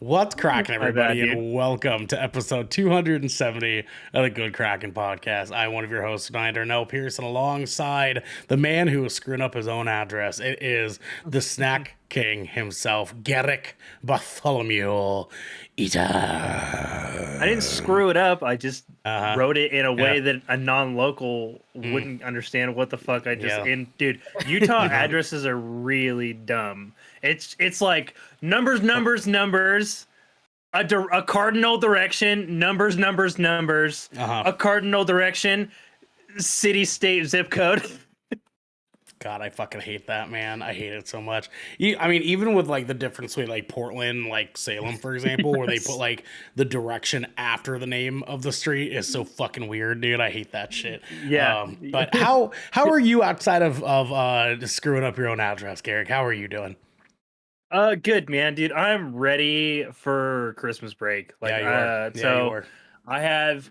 What's cracking, My bad, everybody, dude. and welcome to episode 270 of the Good Kraken podcast. I'm one of your hosts tonight, Darnell Pearson, alongside the man who is screwing up his own address. It is the snack king himself, Garrick Bartholomew I didn't Eater. screw it up. I just Uh-huh. wrote it in a Yeah. way that a non-local Mm, wouldn't understand what the fuck I just yeah. in. Dude, Utah addresses are really dumb. It's like numbers, a cardinal direction, numbers, Uh-huh. a cardinal direction, city, state, zip code. God, I fucking hate that, man. I hate it so much. I mean, even with like the difference between like Portland, like Salem, for example, where they put Yes. like the direction after the name of the street is so fucking weird, dude. I hate that shit. Yeah. But how are you outside of screwing up your own address, Garrick? How are you doing? Good man, dude. I'm ready for Christmas break. Yeah, you are. Yeah, you So are. I have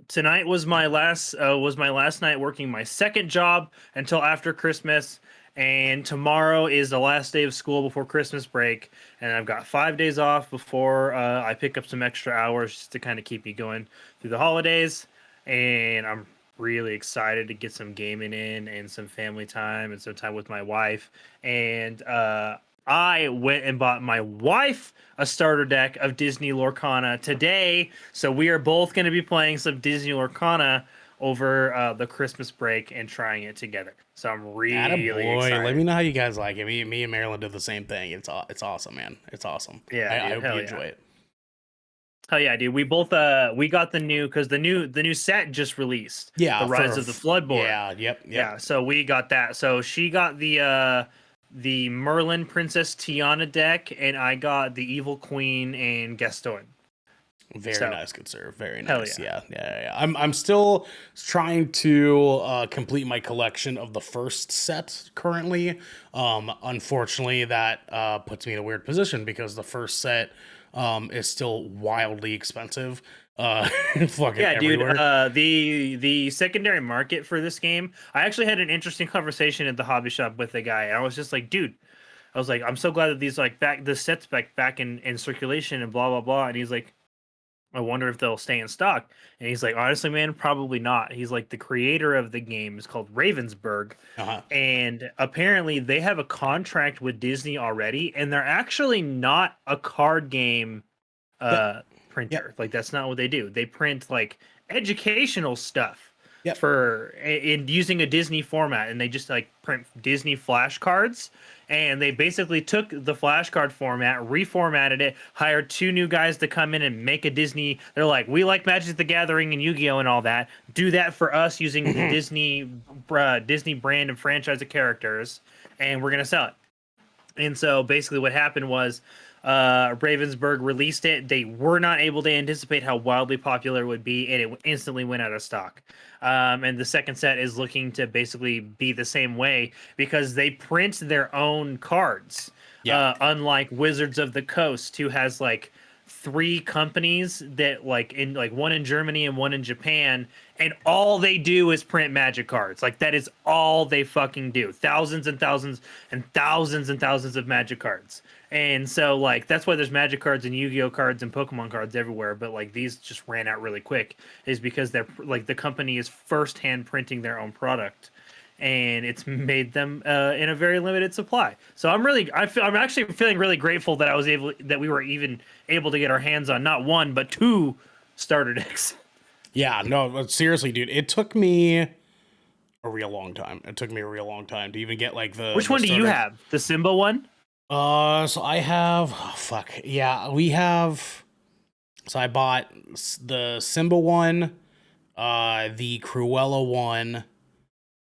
tonight was my last night working my second job until after Christmas, and tomorrow is the last day of school before Christmas break, and I've got 5 days off before I pick up some extra hours just to kind of keep me going through the holidays, and I'm really excited to get some gaming in and some family time and some time with my wife. And I went and bought my wife a starter deck of Disney Lorcana today. So we are both going to be playing some Disney Lorcana over the Christmas break and trying it together. So I'm really Attaboy. Let me excited. know how you guys like it. Me and Marilyn did the same thing. It's awesome, man. It's awesome. Yeah, I dude. hope you Hell enjoy yeah. it. Hell yeah, dude. We both we got the new because the new set just released. The Yeah, Rise of the Floodborn. yeah, yep. Yeah, so we got that. So she got the Merlin Princess Tiana deck, and I got the Evil Queen and Gaston. Very So nice, good sir. Very hell nice. yeah. Yeah. I'm still trying to complete my collection of the first set currently. Unfortunately, that puts me in a weird position because the first set is still wildly expensive. Fucking Yeah, dude. everywhere. The secondary market for this game. I actually had an interesting conversation at the hobby shop with a guy, and I was just like, dude. I was like, I'm so glad that these like back the sets back in circulation and blah blah blah. And he's like, I wonder if they'll stay in stock. And he's like, honestly, man, probably not. He's like, the creator of the game is called Ravensburg, Uh-huh. and apparently they have a contract with Disney already, and they're actually not a card game Yep. uh Yep. printer. Like that's not what they do. They print like educational stuff Yep. for in using a Disney format, and they just like print Disney flashcards. And they basically took the flashcard format, reformatted it, hired two new guys to come in and make a Disney. They're like, we like Magic the Gathering and Yu-Gi-Oh and all that. Do that for us using the Disney brand and franchise of characters, and we're gonna sell it. And so basically what happened was Ravensburg released it. They were not able to anticipate how wildly popular it would be, and it instantly went out of stock. And the second set is looking to basically be the same way because they print their own cards. Yeah. Unlike Wizards of the Coast, who has like three companies that like in like one in Germany and one in Japan, and all they do is print magic cards. Like that is all they fucking do. Thousands and thousands and thousands and thousands of magic cards. And so like that's why there's magic cards and Yu-Gi-Oh cards and Pokemon cards everywhere, but like these just ran out really quick is because they're like the company is firsthand printing their own product, and it's made them in a very limited supply. So I'm actually feeling really grateful that we were even able to get our hands on not one but two starter decks. Yeah, no, but seriously, dude, it took me a real long time. It took me a real long time to even get like Which the one do you starter. have? The Simba one? So I have, oh, fuck. Yeah, we have, so I bought the Simba one, the Cruella one,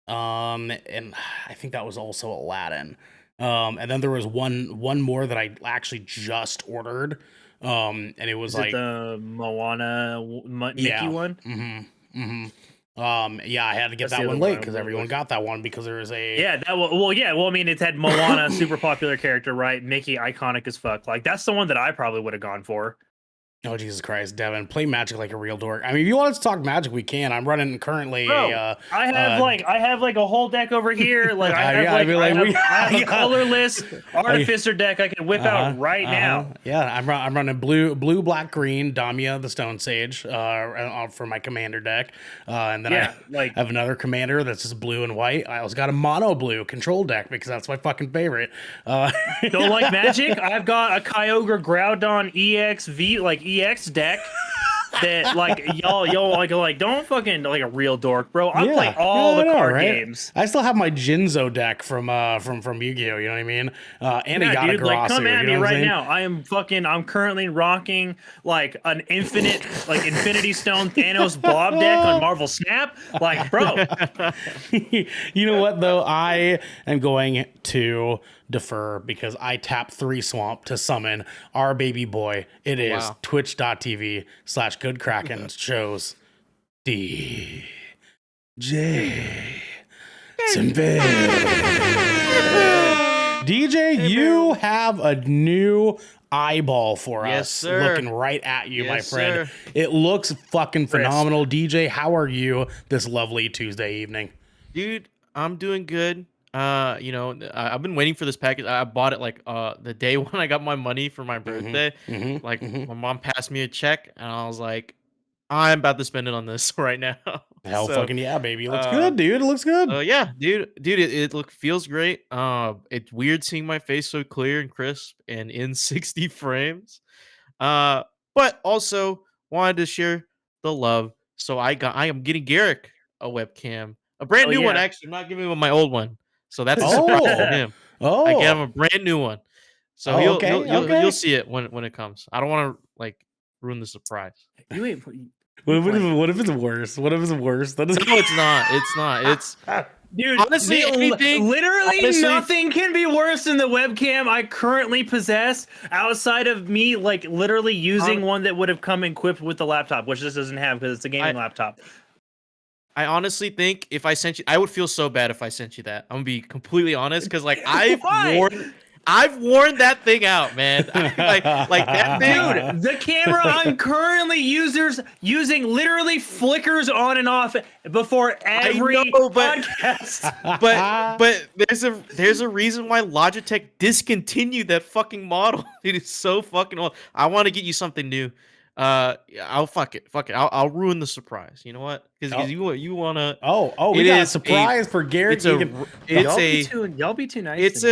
and I think that was also Aladdin. And then there was one more that I actually just ordered. And it was Is it like, the Moana Mickey yeah. one? Yeah, I had to get That's the that other one one late I because really everyone wish. got that one because there was a, Yeah, yeah. Well, I mean, it's had Moana, super popular character, right? Mickey, iconic as fuck. Like that's the one that I probably would have gone for. Oh, Jesus Christ, Devin, play Magic like a real dork. I mean, if you want us to talk Magic, we can. I'm running currently Bro, I have like a whole deck over here. Like yeah, I mean, like, I have a yeah. colorless artificer deck I can whip out right now. Yeah, I'm running blue, black, green, Damia the Stone Sage for my commander deck, and then Yeah, I have another commander that's just blue and white. I also got a mono blue control deck because that's my fucking favorite. Don't like Magic? I've got a Kyogre Groudon EX deck that like y'all like don't fucking like a real dork, bro. I play all the card games. I still have my Jinzo deck from Yu-Gi-Oh. You know what I mean? And Yeah, dude, like come at me right now. I'm currently rocking like an Infinity Stone Thanos Blob deck on Marvel Snap. Like, bro. You know what though? I am going to defer because I tap 3 swamp to summon our baby boy. It is twitch.tv/goodkraken shows DJ Sinville. DJ, you have a new eyeball for Yes, us, sir. looking right at you, my Yes, friend. sir. It looks fucking phenomenal. DJ, how are you this lovely Tuesday evening? Dude, I'm doing good. I've been waiting for this package. I bought it like the day when I got my money for my birthday. My mom passed me a check, and I was like, I'm about to spend it on this right now. Hell So, fucking yeah, baby. It looks good, dude. It looks good. yeah, dude, it feels great. It's weird seeing my face so clear and crisp and in 60 frames. But also wanted to share the love. So I am getting Garrick a webcam, a brand new one actually. I'm not giving him my old one. So that's a surprise for him. I get him a brand new one. So you'll see it when it comes. I don't want to like ruin the surprise. You ain't What if it's worse? What if it's worse? No, it's not. It's not. It's dude, honestly nothing can be worse than the webcam I currently possess outside of me like literally using one that would have come equipped with the laptop, which this doesn't have because it's a gaming laptop. I honestly think if I sent you, I would feel so bad if I sent you that. I'm gonna be completely honest because like I've worn that thing out, man. like that thing. Dude, the camera I'm currently using literally flickers on and off before every podcast. But there's a reason why Logitech discontinued that fucking model. It is so fucking old. I want to get you something new. I'll fuck it. I'll ruin the surprise. You know what? Because you wanna. We got a surprise for Garrett. Y'all be too nice.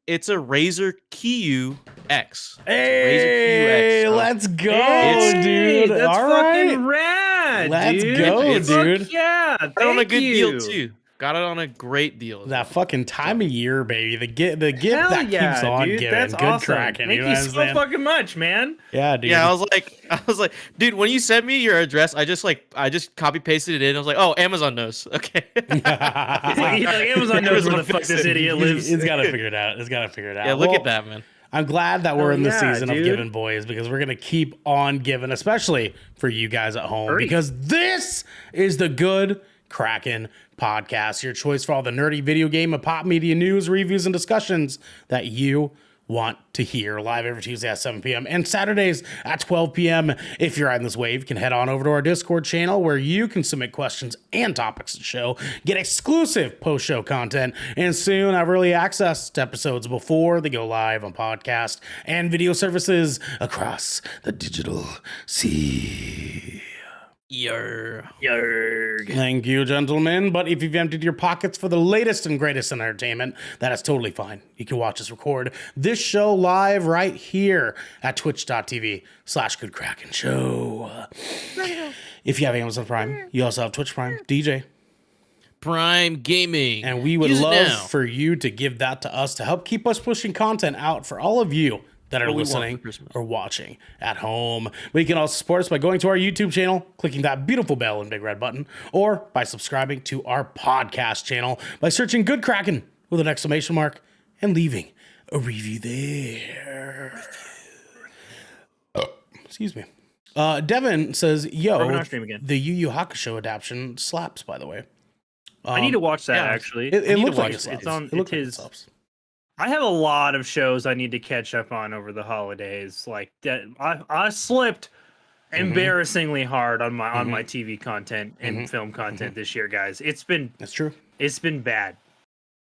It's a Razer Kiyu X. Hey, let's go, dude. That's All fucking right. rad. Let's dude. go, dude. Yeah, got it on a good deal too. Got it on a great deal. That fucking time of year, baby. The gift that keeps on dude, giving. That's Good awesome. Kraken. Thank you so fucking much, man. Yeah, dude. Yeah, I was like, dude, when you sent me your address, I just copy pasted it in. I was like, oh, Amazon knows. Okay. Amazon knows where the fuck this idiot lives. It's gotta figure it out. Yeah, look at that, man. I'm glad that we're in the season of giving, boys, because we're going to keep on giving, especially for you guys at home, because this is the Good Kraken podcast, your choice for all the nerdy video game and pop media news, reviews, and discussions that you want to hear. Live every Tuesday at 7 p.m. and Saturdays at 12 p.m. If you're riding this wave, you can head on over to our Discord channel where you can submit questions and topics to the show, get exclusive post-show content, and soon have early access to episodes before they go live on podcast and video services across the digital sea. Yerg. Thank you, gentlemen. But if you've emptied your pockets for the latest and greatest in entertainment, that is totally fine. You can watch us record this show live right here at twitch.tv/goodkraken show. If you have Amazon Prime, you also have Twitch Prime, DJ. Prime Gaming. And we would love for you to give that to us to help keep us pushing content out for all of you that are listening or watching at home. But you can also support us by going to our YouTube channel, clicking that beautiful bell and big red button, or by subscribing to our podcast channel by searching Good Kraken with an exclamation mark and leaving a review there. Excuse me. Devin says, yo, the Yu Yu Hakusho adaptation slaps, by the way. I need to watch that, actually. It looks like it slaps. It's on I have a lot of shows I need to catch up on over the holidays. Like that, I slipped embarrassingly hard on my TV content and film content this year, guys. That's true. It's been bad.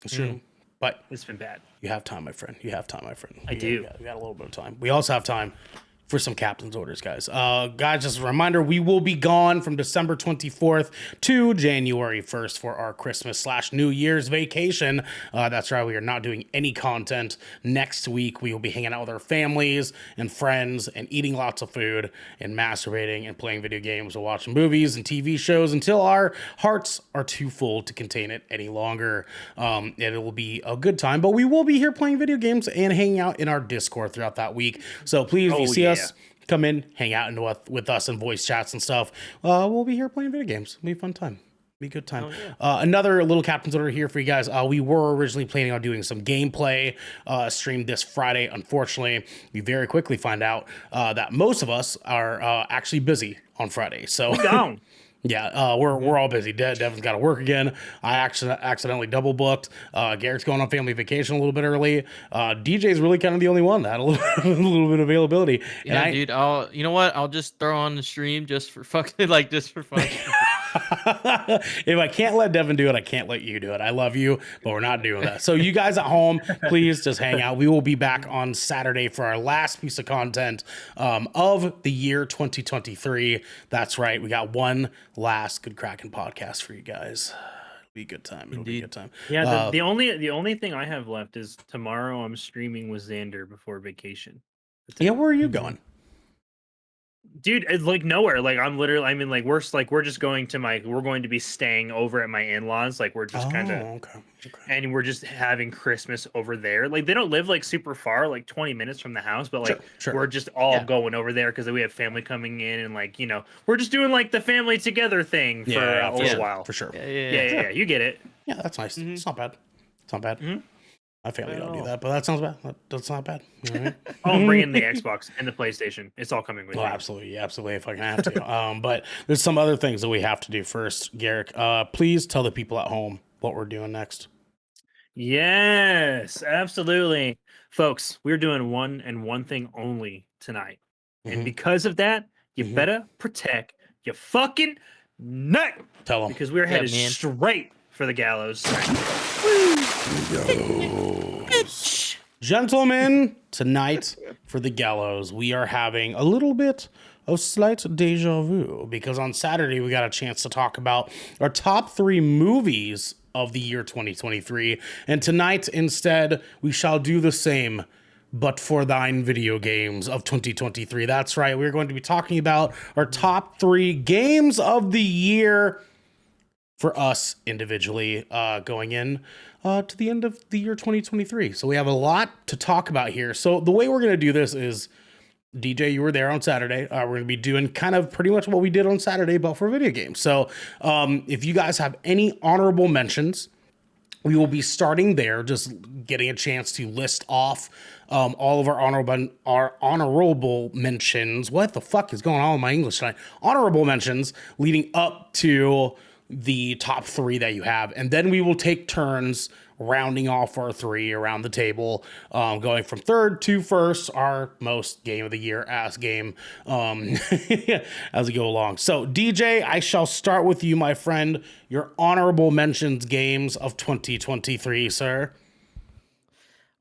It's true. But it's been bad. You have time, my friend. You have time, my friend. I do. We got a little bit of time. We also have time for some captain's orders, guys. Guys, just a reminder, we will be gone from December 24th to January 1st for our Christmas/New Year's vacation. That's right, we are not doing any content. Next week, we will be hanging out with our families and friends and eating lots of food and masturbating and playing video games and watching movies and TV shows until our hearts are too full to contain it any longer. And it will be a good time, but we will be here playing video games and hanging out in our Discord throughout that week. So please, if you see us, come in, hang out with us in voice chats and stuff. We'll be here playing video games. It'll be a fun time. Be a good time. Another little captain's order here for you guys. We were originally planning on doing some gameplay stream this Friday. Unfortunately, we very quickly find out that most of us are actually busy on Friday. So down. Yeah, we're all busy. Devin's got to work again. I accidentally double booked. Garrett's going on family vacation a little bit early. DJ's really kind of the only one that had a little bit of availability. Yeah, dude. You know what? I'll just throw on the stream just for fucking just for fun. If I can't let Devin do it, I can't let you do it. I love you, but we're not doing that. So you guys at home, please just hang out. We will be back on Saturday for our last piece of content of the year 2023. That's right. We got one last Good Kraken podcast for you guys. It'll be a good time. It'll be a good time. Yeah, the only thing I have left is tomorrow I'm streaming with Xander before vacation. Yeah, where are you going? Dude, it's like nowhere. Like we're just going to we're going to be staying over at my in-laws. Like we're just kind of okay. And we're just having Christmas over there. Like they don't live like super far, like 20 minutes from the house, but like we're just all going over there because we have family coming in and like, we're just doing like the family together thing for a little while. For sure. Yeah. You get it. Yeah, that's nice. It's not bad. It's not bad. My family don't do that, but that sounds bad. That's not bad. All right. I'll bring in the Xbox and the PlayStation. It's all coming with me. Absolutely, if I can have to. But there's some other things that we have to do first. Garrick, please tell the people at home what we're doing next. Yes, absolutely. Folks, we're doing one thing only tonight. And because of that, you better protect your fucking neck. Tell them. Because we're headed straight for the gallows. Gentlemen, tonight for the gallows, we are having a little bit of slight deja vu because on Saturday we got a chance to talk about our top 3 movies of the year 2023. And tonight, instead, we shall do the same, but for thine video games of 2023. That's right. We're going to be talking about our top 3 games of the year for us individually going in to the end of the year 2023. So we have a lot to talk about here. So the way we're going to do this is, DJ, you were there on Saturday. We're going to be doing kind of pretty much what we did on Saturday, but for video games. So if you guys have any honorable mentions, we will be starting there, just getting a chance to list off all of our honorable mentions. What the fuck is going on with my English tonight? Honorable mentions leading up to the top 3 that you have. And then we will take turns rounding off our 3 around the table, going from third to first, our most game of the year ass game as we go along. So DJ, I shall start with you, my friend. Your honorable mentions games of 2023, sir.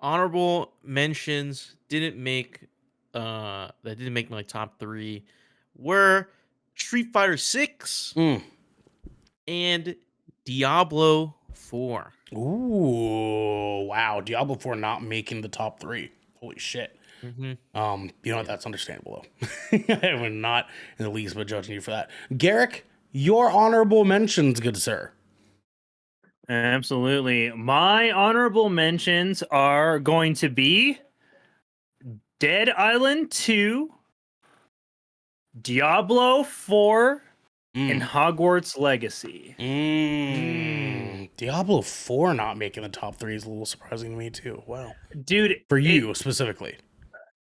Honorable mentions that didn't make my top 3 were Street Fighter 6 and Diablo 4. Ooh, wow. Diablo 4 not making the top 3. Holy shit. You know what? That's understandable, though. I would not in the least but judging you for that. Garrick, your honorable mentions, good sir. Absolutely. My honorable mentions are going to be Dead Island 2, Diablo 4, and Hogwarts Legacy. Diablo 4 not making the top 3 is a little surprising to me too. Wow. Dude. For you specifically.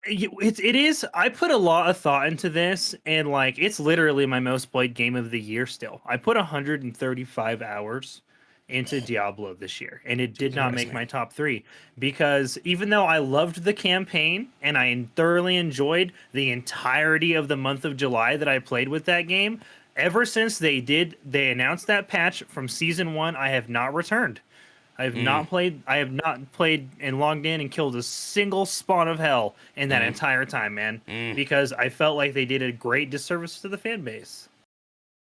It is. I put a lot of thought into this, and it's literally my most played game of the year still. I put 135 hours into Diablo this year, and it did not make my top 3 because even though I loved the campaign and I thoroughly enjoyed the entirety of the month of July that I played with that game, ever since they announced that patch from season 1, I have not returned. I have not played and logged in and killed a single spawn of hell in that entire time, man, because I felt like they did a great disservice to the fan base.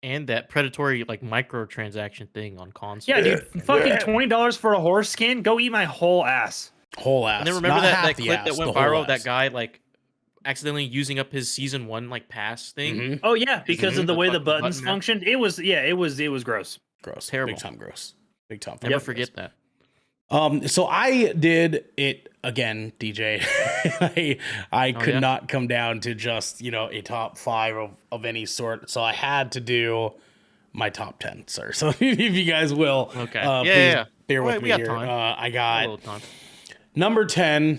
And that predatory like microtransaction thing on console. Yeah, dude, fucking $20 for a horse skin? Go eat my whole ass. Whole ass. And then remember Not that half the clip ass, that went the whole viral of that ass. guy like accidentally using up his season 1 like pass thing? Oh yeah, because of the way the fucking buttons button map. functioned. It was gross. Gross. Terrible. Big time gross. Big time. Never fucking forget gross. that. So I did it again, DJ. I could yeah? not come down to just, a top 5 of any sort. So I had to do my top 10, sir. So if you guys will, Okay. please Yeah. bear Well, with we me got here. time. I A got little time. number 10,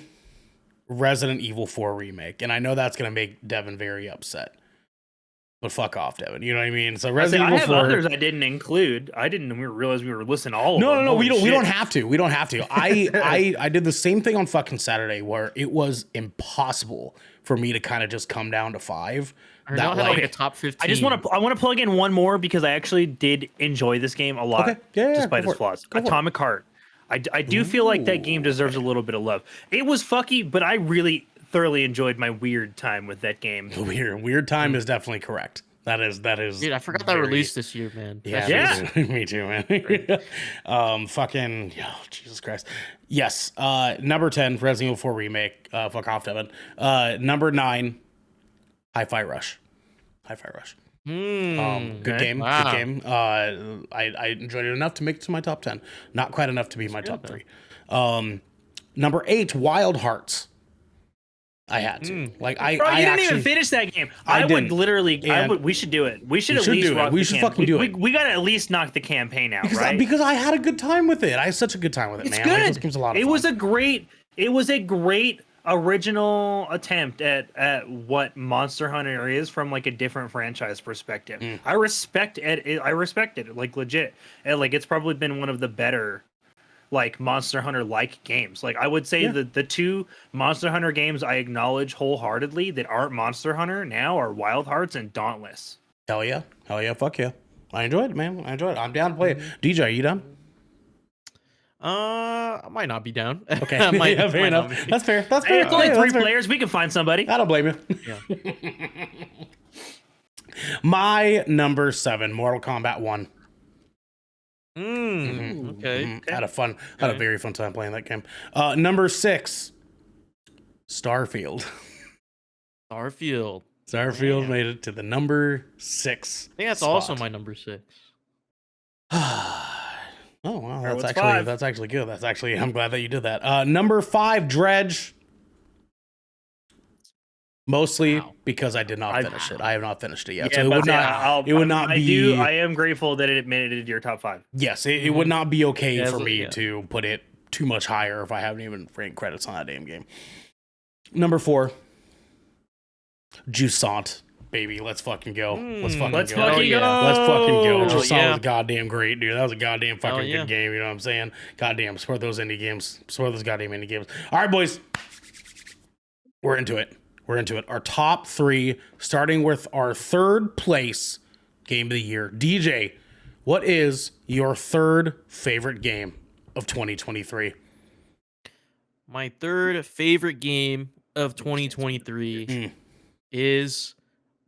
Resident Evil 4 Remake. And I know that's going to make Devin very upset. But fuck off, Devin. You know what I mean? So I Resident have Evil 4. others I didn't include. I didn't realize we were listening to all of them. No, Holy we shit. don't have to. We don't have to. I did the same thing on fucking Saturday where it was impossible for me to kind of just come down to 5. I don't have like a top 15. I just want to plug in one more because I actually did enjoy this game a lot, Okay. Yeah, despite go its for it. flaws. Go for it. Atomic Heart. I do feel like that game deserves a little bit of love. It was fucky, but I really thoroughly enjoyed my weird time with that game. Weird time is definitely correct. That is. Dude, I forgot that very- released this year, man. Yeah, Yeah. Me too, man. Fucking, Jesus Christ. Yes. Number 10, Resident Evil 4 Remake. Fuck off, Devin. Number 9, Hi-Fi Rush. Hi-Fi Rush. Good okay. game. Wow. Good game. I enjoyed it enough to make it to my top 10. Not quite enough to be my top 3. Number 8, Wild Hearts. I had to. Like I Bro, you didn't actually even finish that game. I would didn't. literally. And We should do it. We should we at should least do it. rock We the should camp. fucking do it. We gotta at least knock the campaign out, right? because I had a good time with it. I had such a good time with it, It's man. Like, good. this game's a lot of It fun. was a great original attempt at what Monster Hunter is from like a different franchise perspective. I respect it. I respect it, like legit. And like it's probably been one of the better like Monster Hunter like games. Like I would say the 2 Monster Hunter games I acknowledge wholeheartedly that aren't Monster Hunter now are Wild Hearts and Dauntless. Hell yeah, fuck yeah. I enjoyed it, man. I enjoyed it. I'm down to play it. DJ, are you done? I might not be down. Okay, Might fair enough. not be. That's fair. That's Hey, fair. it's only Yeah, 3 that's fair. players. We can find somebody. I don't blame you. Yeah. My number 7, Mortal Kombat 1. Okay. Had a very fun time playing that game. Number 6, Starfield. Starfield. Made it to the number 6. I think that's spot. also my number 6. Oh wow, what's that's 5? actually good. I'm glad that you did that. Number 5, Dredge. Mostly because I did not finish it. I have not finished it yet. Yeah, so it but would not. It would not be. I am grateful that it made it into your top 5. Yes, it would not be okay Yeah, for me yeah. to put it too much higher if I haven't even ranked credits on that damn game. Number 4, Jusant. Baby, let's fucking go. Let's fucking Let's go. fucking yeah. go. Let's fucking go. Hell Jusant yeah. was goddamn great, dude. That was a goddamn fucking Hell yeah. good game. You know what I'm saying? Goddamn, support those indie games. Support those goddamn indie games. All right, boys. We're into it. Our top 3, starting with our 3rd place game of the year. DJ, what is your 3rd favorite game of 2023? My 3rd favorite game of 2023 is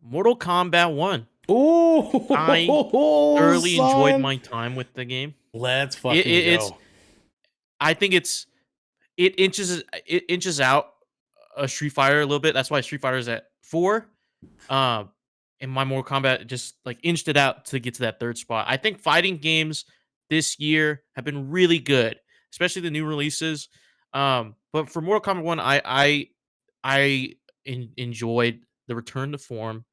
Mortal Kombat 1. Ooh, I thoroughly enjoyed son. my time with the game. Let's fucking It's go. I think it inches out a Street Fighter a little bit. That's why Street Fighter is at 4. And my Mortal Kombat just like inched it out to get to that 3rd spot. I think fighting games this year have been really good, especially the new releases. But for Mortal Kombat 1, I enjoyed the return to form.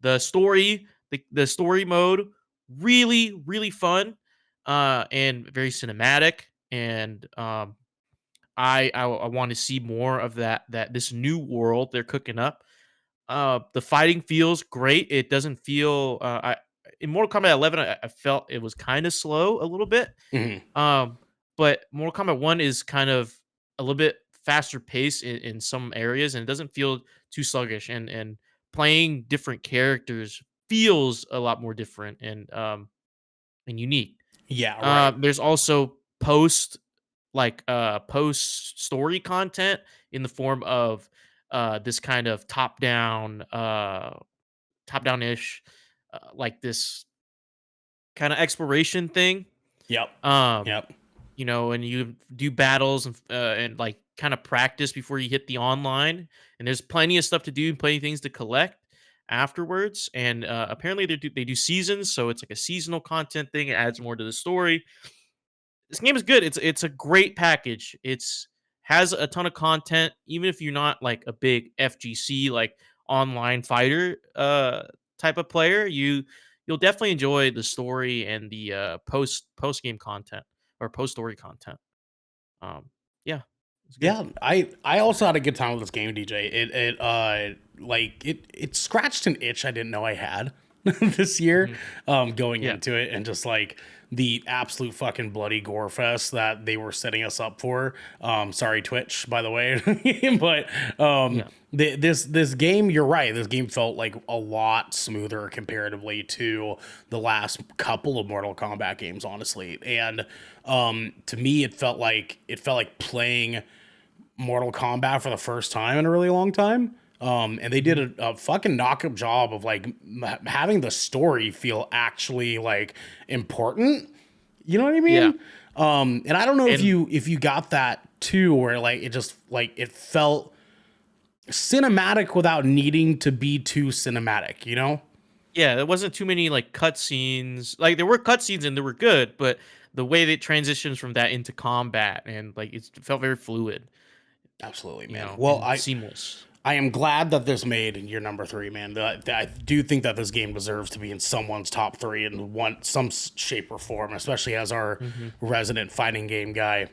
The story, the story mode, really fun, and very cinematic. And I want to see more of that this new world they're cooking up. The fighting feels great. It doesn't feel in Mortal Kombat 11, I felt it was kind of slow a little bit. Mhm. But Mortal Kombat 1 is kind of a little bit faster paced in some areas, and it doesn't feel too sluggish. And playing different characters feels a lot more different and unique. Yeah, right. There's also post story content in the form of this kind of top down ish, like this kind of exploration thing. Yep. Um, Yep. and you do battles and like kind of practice before you hit the online. And there's plenty of stuff to do, plenty of things to collect afterwards. And apparently they do seasons, so it's like a seasonal content thing. It adds more to the story. This game is good. It's a great package. It's has a ton of content, even if you're not like a big FGC like online fighter type of player. You'll definitely enjoy the story and the post game content or post story content. Um, yeah, it's good. Yeah, I also had a good time with this game, DJ. It scratched an itch I didn't know I had this year, going Yeah. into it, and just like the absolute fucking bloody gore fest that they were setting us up for. Sorry, Twitch, by the way, but Yeah. this game, you're right. This game felt like a lot smoother comparatively to the last couple of Mortal Kombat games, honestly. And to me, it felt like playing Mortal Kombat for the first time in a really long time. And they did a fucking knock-up job of like having the story feel actually like important. You know what I mean? And I don't know And if you got that too, where like it just like it felt cinematic without needing to be too cinematic. You know? yeah, there wasn't too many like cutscenes. Like there were cutscenes and they were good, but the way that transitions from that into combat and like it felt very fluid, Absolutely, man. Well, and seamless. I am glad that this made your number three, man. I do think that this game deserves to be in someone's top three in some shape or form, especially as our resident fighting game guy.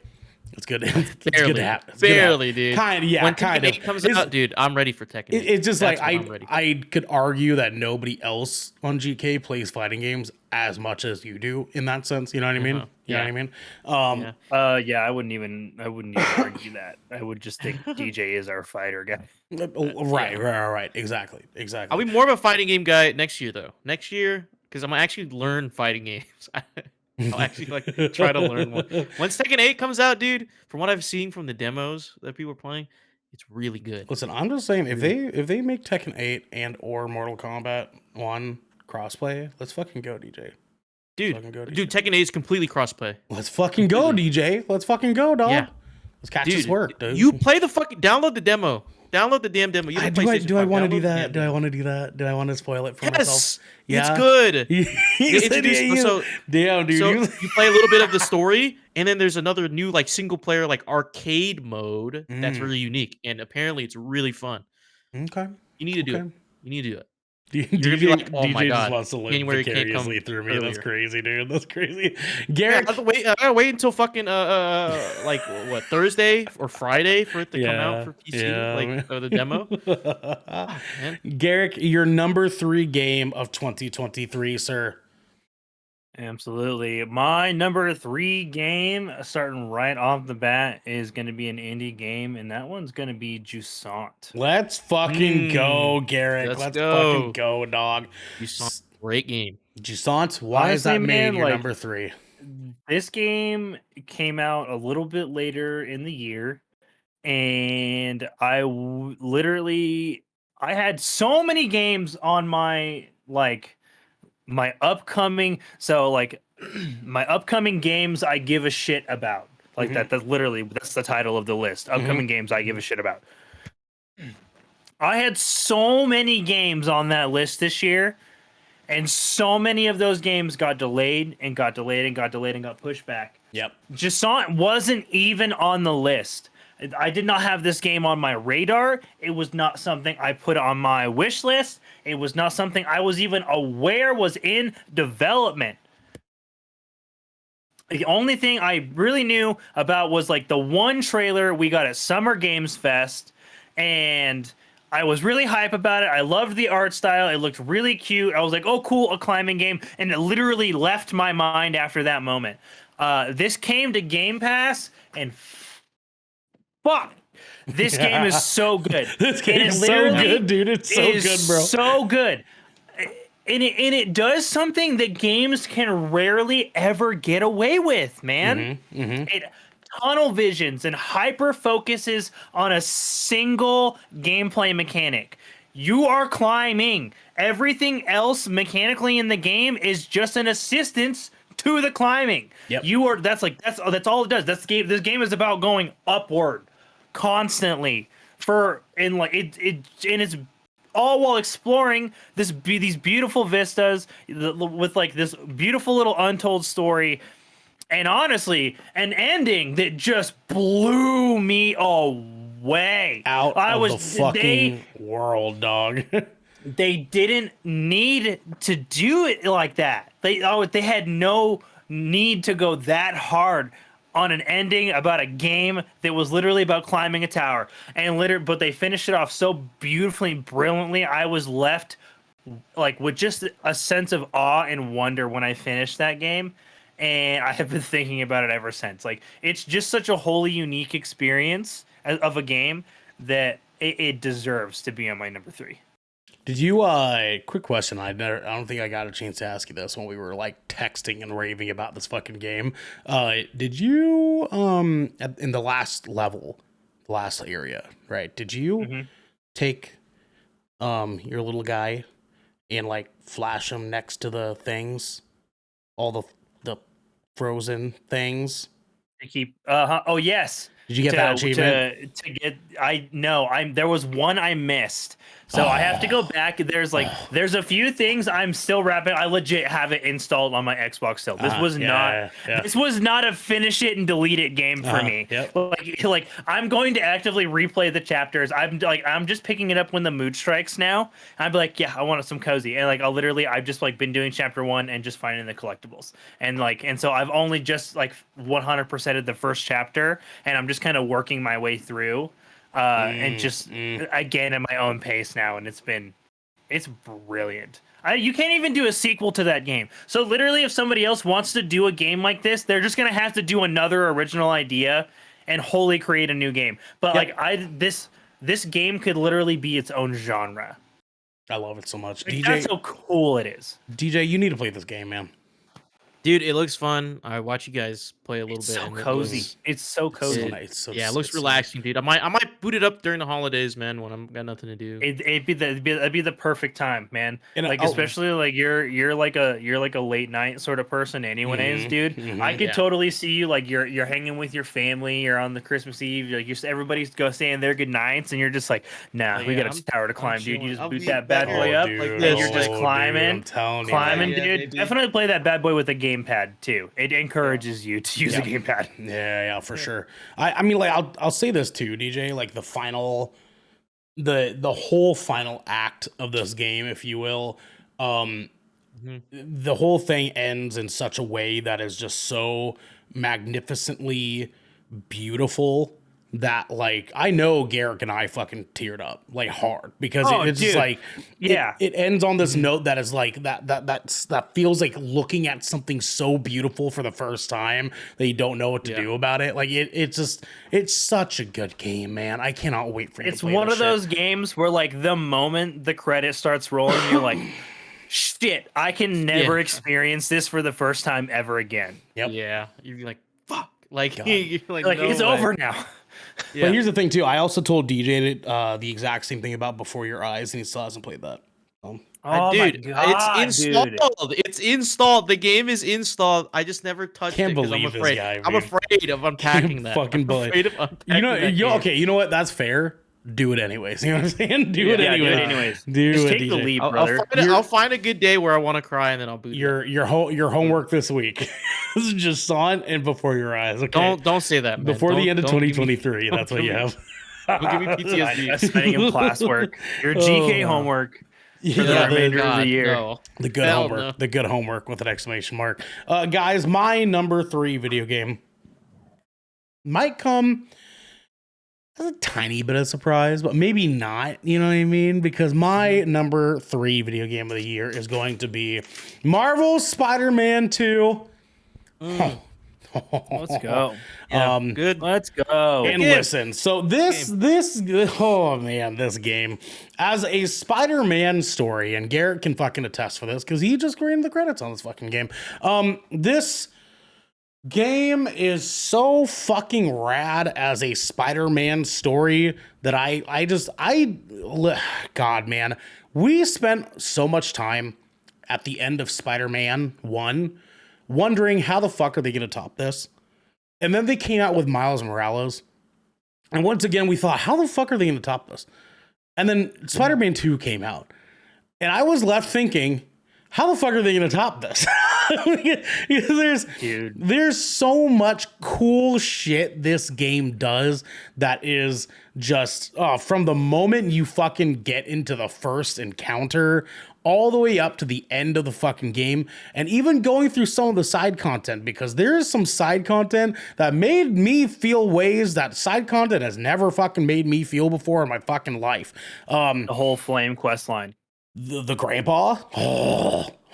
It's good. It's good to have. Barely, dude. Kind of, yeah, When kind Tekken of. 8 comes out, dude, I'm ready for Tekken 8. It's just That's like what I'm ready for. I could argue that nobody else on GK plays fighting games as much as you do in that sense. You know what I mean? You know what I mean? Yeah, I wouldn't even argue that. I would just think DJ is our fighter guy. Right. Exactly. I'll be more of a fighting game guy next year, though. Next year, because I'm gonna actually learn fighting games. I'll actually like try to learn one. Once Tekken 8 comes out, dude, from what I've seen from the demos that people are playing, it's really good. Listen, I'm just saying if they make Tekken 8 and or Mortal Kombat 1 crossplay, let's fucking go, DJ. Dude, DJ. Tekken 8 is completely crossplay. Let's fucking go, DJ. Let's fucking go, dog. Yeah. Let's catch this work, dude. You play the fucking download the demo. Download the damn demo. You have PlayStation Do I 5. want to do Download the that? damn Do I demo. want to do that? Do I want to spoil it for Yes, myself? Yeah, it's good. He They said, introduced- so- damn, dude. So you play a little bit of the story, and then there's another new like single player like arcade mode that's really unique, and apparently it's really fun. Okay. You need to do it. Okay. You need to do it. DJ, You're gonna be like, oh my DJ just God, wants to live January can't come vicariously through me. That's earlier. crazy, dude. That's crazy. Yeah, Garrett, I gotta wait until fucking like what Thursday or Friday for it to come out for PC, like or the demo. Man. Garrick, your number 3 game of 2023, sir. Absolutely. My number 3 game, starting right off the bat, is going to be an indie game, and that one's going to be Jusant. Let's fucking go, Garrick. Let's fucking go, dog. Jusant, great game. Jusant, why is Honestly, that made man, your like, number 3? This game came out a little bit later in the year, and I had so many games on my my upcoming my upcoming games I give a shit about. Like that's the title of the list. Upcoming games I give a shit about. I had so many games on that list this year, and so many of those games got delayed and got delayed and got delayed and got pushed back. Yep. Jusant wasn't even on the list. I did not have this game on my radar. It was not something I put on my wish list. It was not something I was even aware was in development. The only thing I really knew about was like the one trailer we got at Summer Games Fest, and I was really hype about it. I loved the art style. It looked really cute. I was like, oh, cool, a climbing game. And it literally left my mind after that moment. This came to Game Pass, and fuck, this game is so good. This game And it is so literally good, dude. It's so is good, bro. so good. And it does something that games can rarely ever get away with, man. It tunnel visions and hyper focuses on a single gameplay mechanic. You are climbing. Everything else mechanically in the game is just an assistance to the climbing. Yep. That's all it does. This game is about going upward constantly and it's all while exploring these beautiful vistas with like this beautiful little untold story, and honestly an ending that just blew me away. Out of the fucking world, dog. They didn't need to do it like that. They had no need to go that hard on an ending about a game that was literally about climbing a tower, but they finished it off so beautifully and brilliantly. I was left like with just a sense of awe and wonder when I finished that game, and I have been thinking about it ever since. Like, it's just such a wholly unique experience of a game that it deserves to be on my number 3. Did you quick question, I don't think I got a chance to ask you this when we were like texting and raving about this fucking game. Did you in the last level, the last area, right? Did you take your little guy and like flash him next to the things, all the frozen things? To keep oh yes. Did you get that achievement? There was one I missed. So I have to go back. There's a few things I'm still wrapping. I legit have it installed on my Xbox still. This was not a finish it and delete it game for me. Yep. Like I'm going to actively replay the chapters. I'm just picking it up when the mood strikes now. I'd be like, yeah, I want some cozy. And like I've just like been doing chapter 1 and just finding the collectibles. And so I've only just like 100%ed the first chapter, and I'm just kind of working my way through. And just again at my own pace now, and it's brilliant. You can't even do a sequel to that game. So literally, if somebody else wants to do a game like this, they're just gonna have to do another original idea and wholly create a new game. But this game could literally be its own genre. I love it so much. Like, DJ, that's how cool it is. DJ, you need to play this game, man. Dude, it looks fun. I watch you guys play a little bit. So cozy. It's so cozy. It looks relaxing, dude. I might boot it up during the holidays, man, when I'm got nothing to do. It'd be the perfect time, man. And especially like you're like a late night sort of person, anyways, dude. I could totally see you like you're hanging with your family. You're on the Christmas Eve. Like everybody's saying their good nights, and you're just like, nah, we got a tower to climb, dude. You just boot that bad boy up, and you're just climbing, dude. Definitely play that bad boy with a gamepad too. It encourages you to use a gamepad. Yeah, for sure. I mean, like I'll say this too, DJ. Like the whole final act of this game, if you will, the whole thing ends in such a way that is just so magnificently beautiful that like I know Garrick and I fucking teared up like hard because it's just like it ends on this note that is like that feels like looking at something so beautiful for the first time that you don't know what to do about it. Like it's such a good game, man. I cannot wait for you to play one of those games where like the moment the credit starts rolling, you're like, shit, I can never experience this for the first time ever again. Yep. Yeah. You're like, fuck. Like, you're like no it's way. over now. Yeah. But here's the thing too. I also told DJ the exact same thing about Before Your Eyes, and he still hasn't played that. Dude, it's installed. Dude. It's installed. The game is installed. I just never touched it because I'm afraid. I'm afraid of unpacking that. Fucking bullet. You know what? That's fair. Do it anyways. You know what I'm saying? Do it anyways. Just take the lead, brother. I'll find a good day where I want to cry, and then I'll boot your homework this week. This is just Son and Before Your Eyes. Okay. Don't say that, man. Before the end of 2023. That's what you have. Don't give me PTSD. Assigning him classwork. Your GK homework. For the remainder of the year. No. The good homework. No. The good homework with an exclamation mark. Guys, my number 3 video game might come a tiny bit of surprise, but maybe not. You know what I mean? Because my number 3 video game of the year is going to be Marvel's Spider-Man 2. Mm, Let's go. yeah, good. Let's go. And game. listen, so this oh man, this game as a Spider-Man story, and Garrett can fucking attest for this because he just created the credits on this fucking game. This game is so fucking rad as a Spider-Man story that God, man, we spent so much time at the end of Spider-Man 1 wondering how the fuck are they going to top this? And then they came out with Miles Morales. And once again, we thought, how the fuck are they going to top this? And then Spider-Man 2 came out. And I was left thinking, how the fuck are they going to top this? There's so much cool shit this game does that is just from the moment you fucking get into the first encounter all the way up to the end of the fucking game, and even going through some of the side content, because there is some side content that made me feel ways that side content has never fucking made me feel before in my fucking life. The whole flame quest line. The grandpa?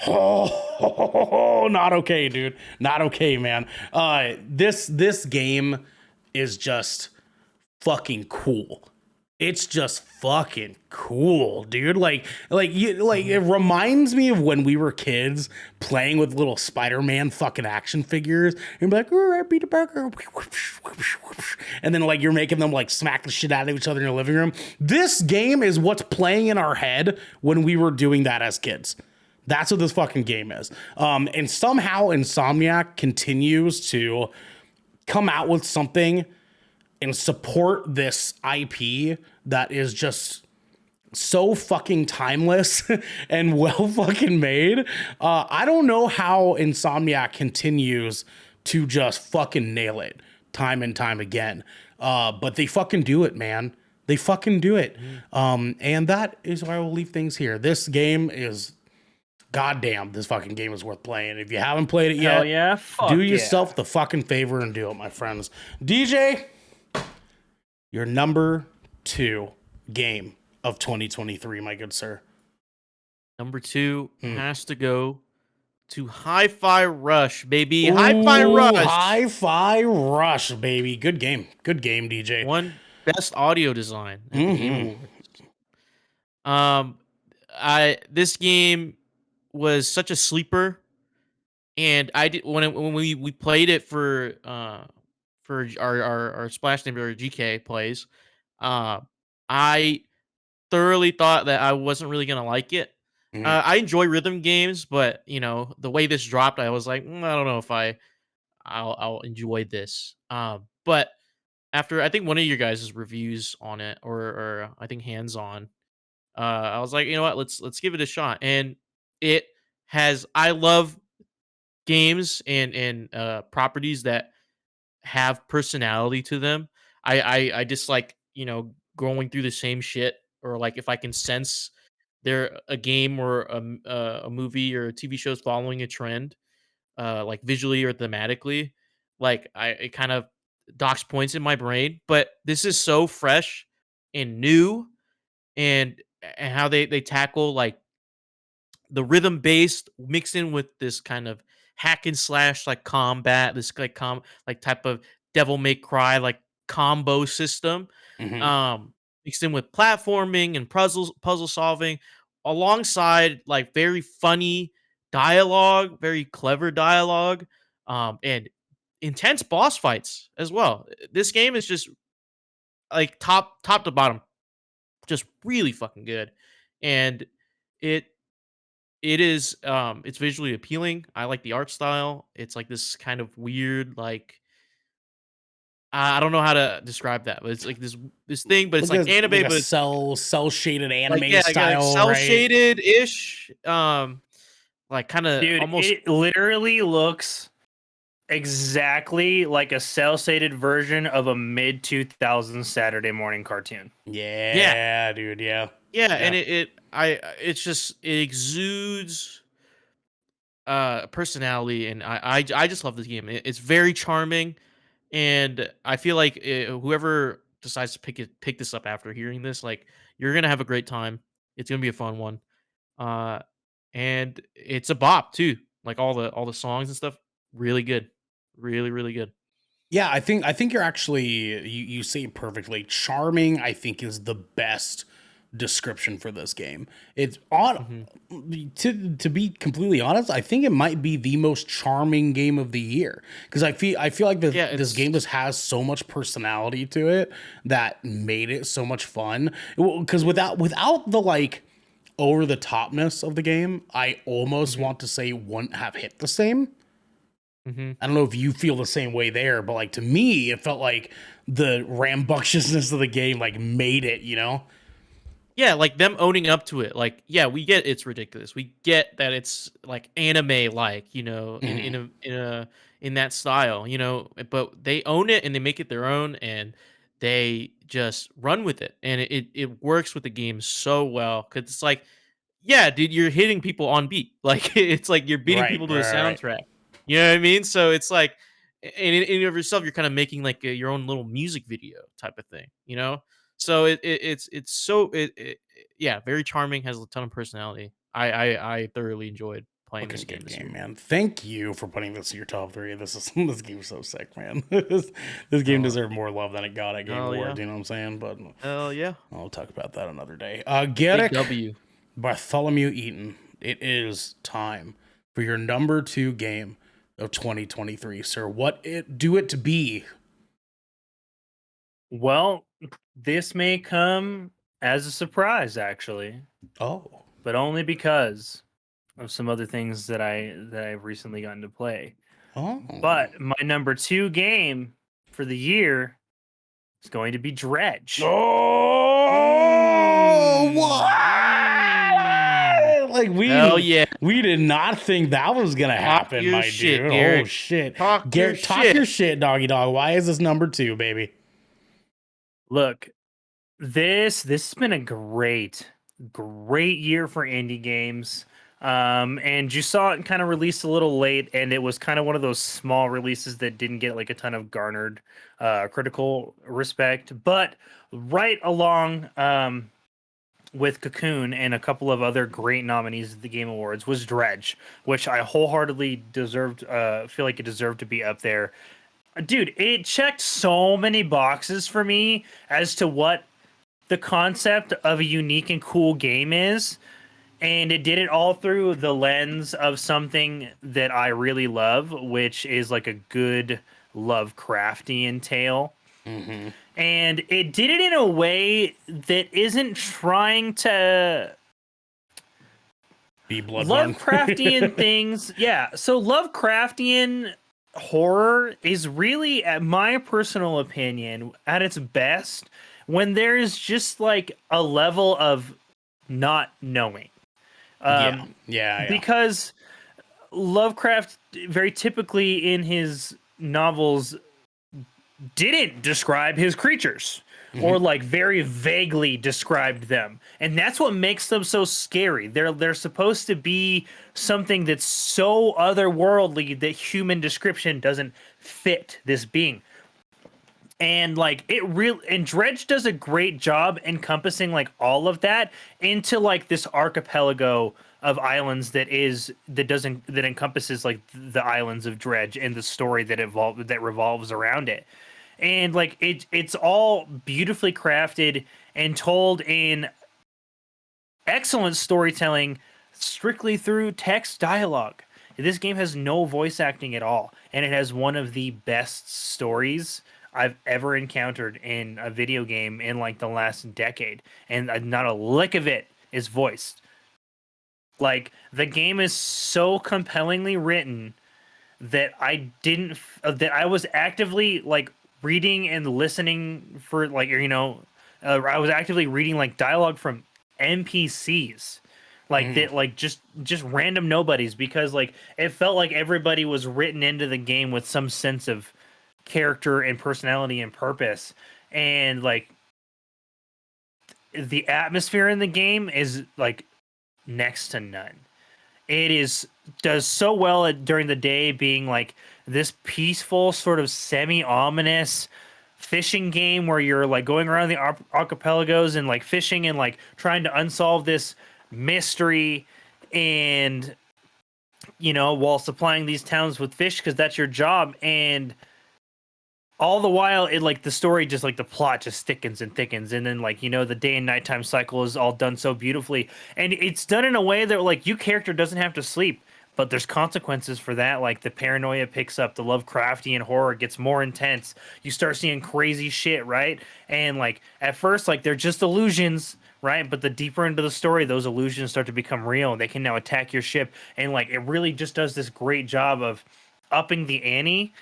Oh, not okay, dude. Not okay, man. This game is just fucking cool. It's just fucking cool, dude. It reminds me of when we were kids playing with little Spider-Man fucking action figures. And be like, oh, I beat a burger. And then like you're making them like smack the shit out of each other in your living room. This game is what's playing in our head when we were doing that as kids. That's what this fucking game is. And somehow Insomniac continues to come out with something and support this IP that is just so fucking timeless and well fucking made. I don't know how Insomniac continues to just fucking nail it time and time again. But they fucking do it, man. They fucking do it. And that is where I will leave things here. This game is goddamn, this fucking game is worth playing. If you haven't played it yet, Hell yeah. Fuck do yeah. yourself the fucking favor and do it, my friends. DJ, your number 2 game of 2023, my good sir. Number 2 has to go to Hi-Fi Rush, baby. Hi-Fi Rush. Hi-Fi Rush, baby. Good game. Good game, DJ. Won best audio design at the Game Awards. This game was such a sleeper, and I did when we played it for our Splash Neighbor or GK plays. I thoroughly thought that I wasn't really gonna like it. I enjoy rhythm games, but you know the way this dropped, I was like, I don't know if I'll enjoy this. But after I think one of your guys' reviews on it, or I think hands on, I was like, you know what, let's give it a shot. And it has I love games and properties that have personality to them. I just like, you know, going through the same shit, or like if I can sense there a game or a movie or a TV show is following a trend, like visually or thematically, like it kind of docks points in my brain. But this is so fresh and new, and how they tackle like the rhythm based mixed in with this kind of hack and slash like combat, this like type of devil may cry like combo system, mixed in with platforming and puzzle solving, alongside like very funny dialogue, very clever dialogue, and intense boss fights as well. This game is just like top to bottom, just really fucking good. And it it is, it's visually appealing. I like the art style. It's like this kind of weird, like I don't know how to describe that, but it's like this thing, but it's like anime, like a but cell shaded anime like like style, cell right? shaded ish, like kind of Dude, almost it literally looks exactly like a cell shaded version of a mid 2000s Saturday morning cartoon. Yeah, dude, yeah. and it's just it exudes personality, and I just love this game. It's very charming, and I feel like whoever decides to pick this up after hearing this, like you're gonna have a great time. It's gonna be a fun one. Uh, and it's a bop too. Like all the songs and stuff, really good, really really good. Yeah, I think you're actually you say it perfectly. Charming, I think, is the best description for this game. It's on Hmm. to be completely honest, I think it might be the most charming game of the year because I feel like Yeah, this game it's just has so much personality to it that made it so much fun. Because without the like over the topness of the game, I almost hmm want to say wouldn't have hit the same. hmm I don't know if you feel the same way there, but like to me, it felt like the rambunctiousness of the game like made it, you know? Yeah, like them owning up to it. Like, yeah, we get it's ridiculous. We get that it's like anime like, Mhm. in that style, but they own it and they make it their own and they just run with it. And it works with the game so well cuz it's like, yeah, dude, you're hitting people on beat. Like it's like you're beating Right, people to a right, right. soundtrack. You know what I mean? So it's like in and of yourself you're kind of making like your own little music video type of thing. So it's so yeah, very charming, has a ton of personality. I thoroughly enjoyed playing this Fucking game good this game, year. man. Thank you for putting this in your top three. This game's so sick, man. This game Oh, deserved more love than it got at Game hell yeah. Awards. You know what I'm saying? But Hell yeah. I'll talk about that another day. Big Garrick W. Bartholomew Eaton. It is time for your number two game of 2023, sir. What it do it to be? Well, this may come as a surprise, actually, Oh, but only because of some other things that I've recently gotten to play. oh, But my number two game for the year is going to be Dredge. oh, what? Like Hell we yeah. we did not think that was gonna Talk happen, your my shit, dude. Oh Garrick. shit, Talk your Garrett, talk shit. your shit, doggy dog. Why is this number two, baby? Look, this has been a great year for indie games. And you saw it kind of released a little late, and it was kind of one of those small releases that didn't get like a ton of garnered critical respect. But right along with Cocoon and a couple of other great nominees at the Game Awards was Dredge, which I wholeheartedly feel like it deserved to be up there. Dude, it checked so many boxes for me as to what the concept of a unique and cool game is, and it did it all through the lens of something that I really love, which is like a good Lovecraftian tale. Mm-hmm. And it did it in a way that isn't trying to Be Bloodborne. Lovecraftian things. Yeah, so Lovecraftian horror is really, at my personal opinion, at its best when there's just like a level of not knowing. Yeah, Um, yeah, yeah. because Lovecraft, very typically in his novels, didn't describe his creatures Mm-hmm. or like very vaguely described them, and that's what makes them so scary. They're supposed to be something that's so otherworldly that human description doesn't fit this being. And like it real and Dredge does a great job encompassing like all of that into like this archipelago of islands that encompasses like the islands of Dredge and the story that revolves around it. And like it's all beautifully crafted and told in excellent storytelling strictly through text dialogue. This game has no voice acting at all, and it has one of the best stories I've ever encountered in a video game in like the last decade, and not a lick of it is voiced. Like the game is so compellingly written that that I was actively like reading and listening for like I was actively reading like dialogue from NPCs like Mm-hmm. that, like just random nobodies, because like it felt like everybody was written into the game with some sense of character and personality and purpose. And like the atmosphere in the game is like next to none. It is does so well during the day, being like this peaceful, sort of semi-ominous fishing game where you're like going around the archipelagos and like fishing and like trying to unsolve this mystery, and while supplying these towns with fish because that's your job. And all the while, it like the story just like the plot just thickens and thickens, and then like the day and nighttime cycle is all done so beautifully, and it's done in a way that like you character doesn't have to sleep, but there's consequences for that. Like the paranoia picks up, the Lovecraftian horror gets more intense. You start seeing crazy shit, right? And like at first, like they're just illusions, right? But the deeper into the story, those illusions start to become real, and they can now attack your ship, and like it really just does this great job of upping the ante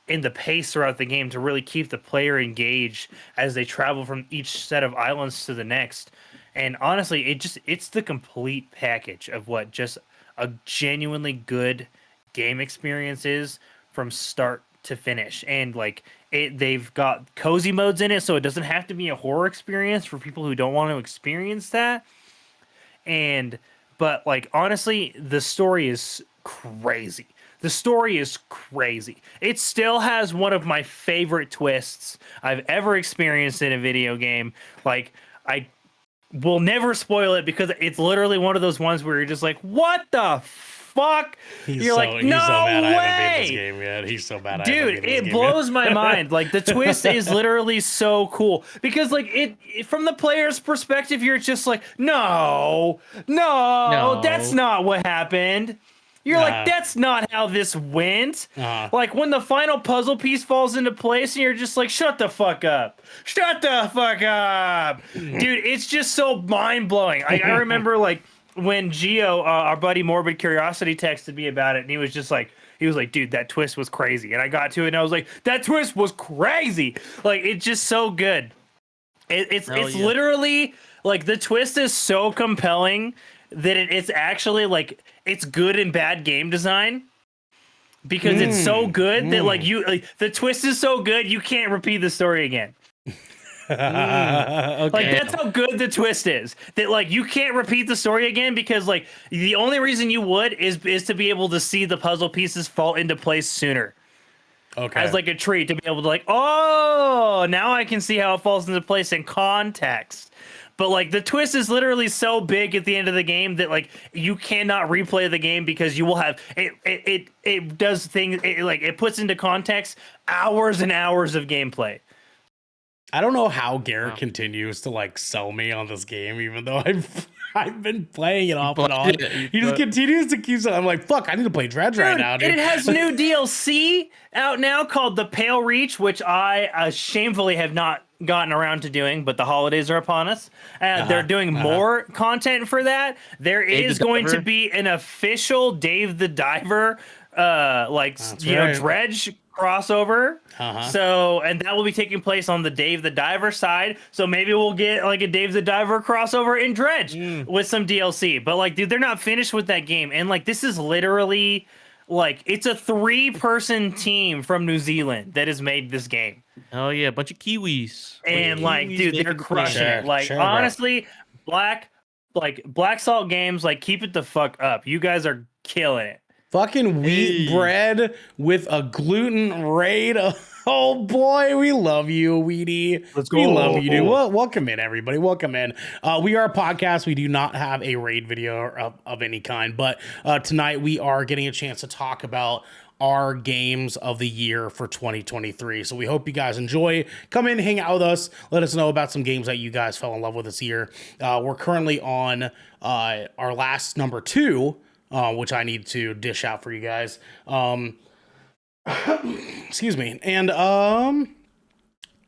in the pace throughout the game to really keep the player engaged as they travel from each set of islands to the next. And honestly, it's the complete package of what just a genuinely good game experience is from start to finish. And like they've got cozy modes in it, so it doesn't have to be a horror experience for people who don't want to experience that. But like honestly, the story is crazy. The story is crazy. It still has one of my favorite twists I've ever experienced in a video game. Like, I will never spoil it because it's literally one of those ones where you're just like, what the fuck? He's You're so like, no mad I haven't beat way! this game yet. He's so bad. Dude, it blows my mind. Like the twist is literally so cool because like it from the player's perspective, you're just like, no, that's not what happened. You're like, that's not how this went. Like when the final puzzle piece falls into place and you're just like, shut the fuck up. Shut the fuck up. Dude, it's just so mind blowing. I remember like when Gio, our buddy Morbid Curiosity, texted me about it, and he was like, dude, that twist was crazy. And I got to it and I was like, that twist was crazy. Like, it's just so good. It's literally like the twist is so compelling that it's actually like it's good and bad game design because it's so good that like the twist is so good you can't repeat the story again. Okay. Like that's how good the twist is, that like you can't repeat the story again because like the only reason you would is to be able to see the puzzle pieces fall into place sooner. Okay. As like a treat to be able to like, oh, now I can see how it falls into place in context. But like the twist is literally so big at the end of the game that like you cannot replay the game because you will have it does things it puts into context hours and hours of gameplay. I don't know how Garrett continues to like sell me on this game, even though I've been playing it off and on. He just continues to keep saying, I'm like, fuck, I need to play Dredge right now, dude. It has new DLC out now called The Pale Reach, which I shamefully have not gotten around to doing, but the holidays are upon us. They're doing more content for that. There is going to be an official Dave the Diver Dredge crossover. So, and that will be taking place on the Dave the Diver side. So maybe we'll get like a Dave the Diver crossover in Dredge with some DLC. But like, dude, they're not finished with that game. And like, this is literally like, it's a 3-person team from New Zealand that has made this game. Oh yeah, a bunch of Kiwis. And like, dude, they're crushing it. Like, honestly, Black Salt Games, like, keep it the fuck up. You guys are killing it. Fucking wheat bread with a gluten raid. Oh boy, we love you, Weedy. Let's go. We love you, dude. Well, welcome in, everybody. Welcome in. We are a podcast. We do not have a raid video of any kind, but tonight we are getting a chance to talk about our games of the year for 2023. So we hope you guys enjoy. Come in, hang out with us. Let us know about some games that you guys fell in love with this year. We're currently on our last number 2. Which I need to dish out for you guys. Excuse me. And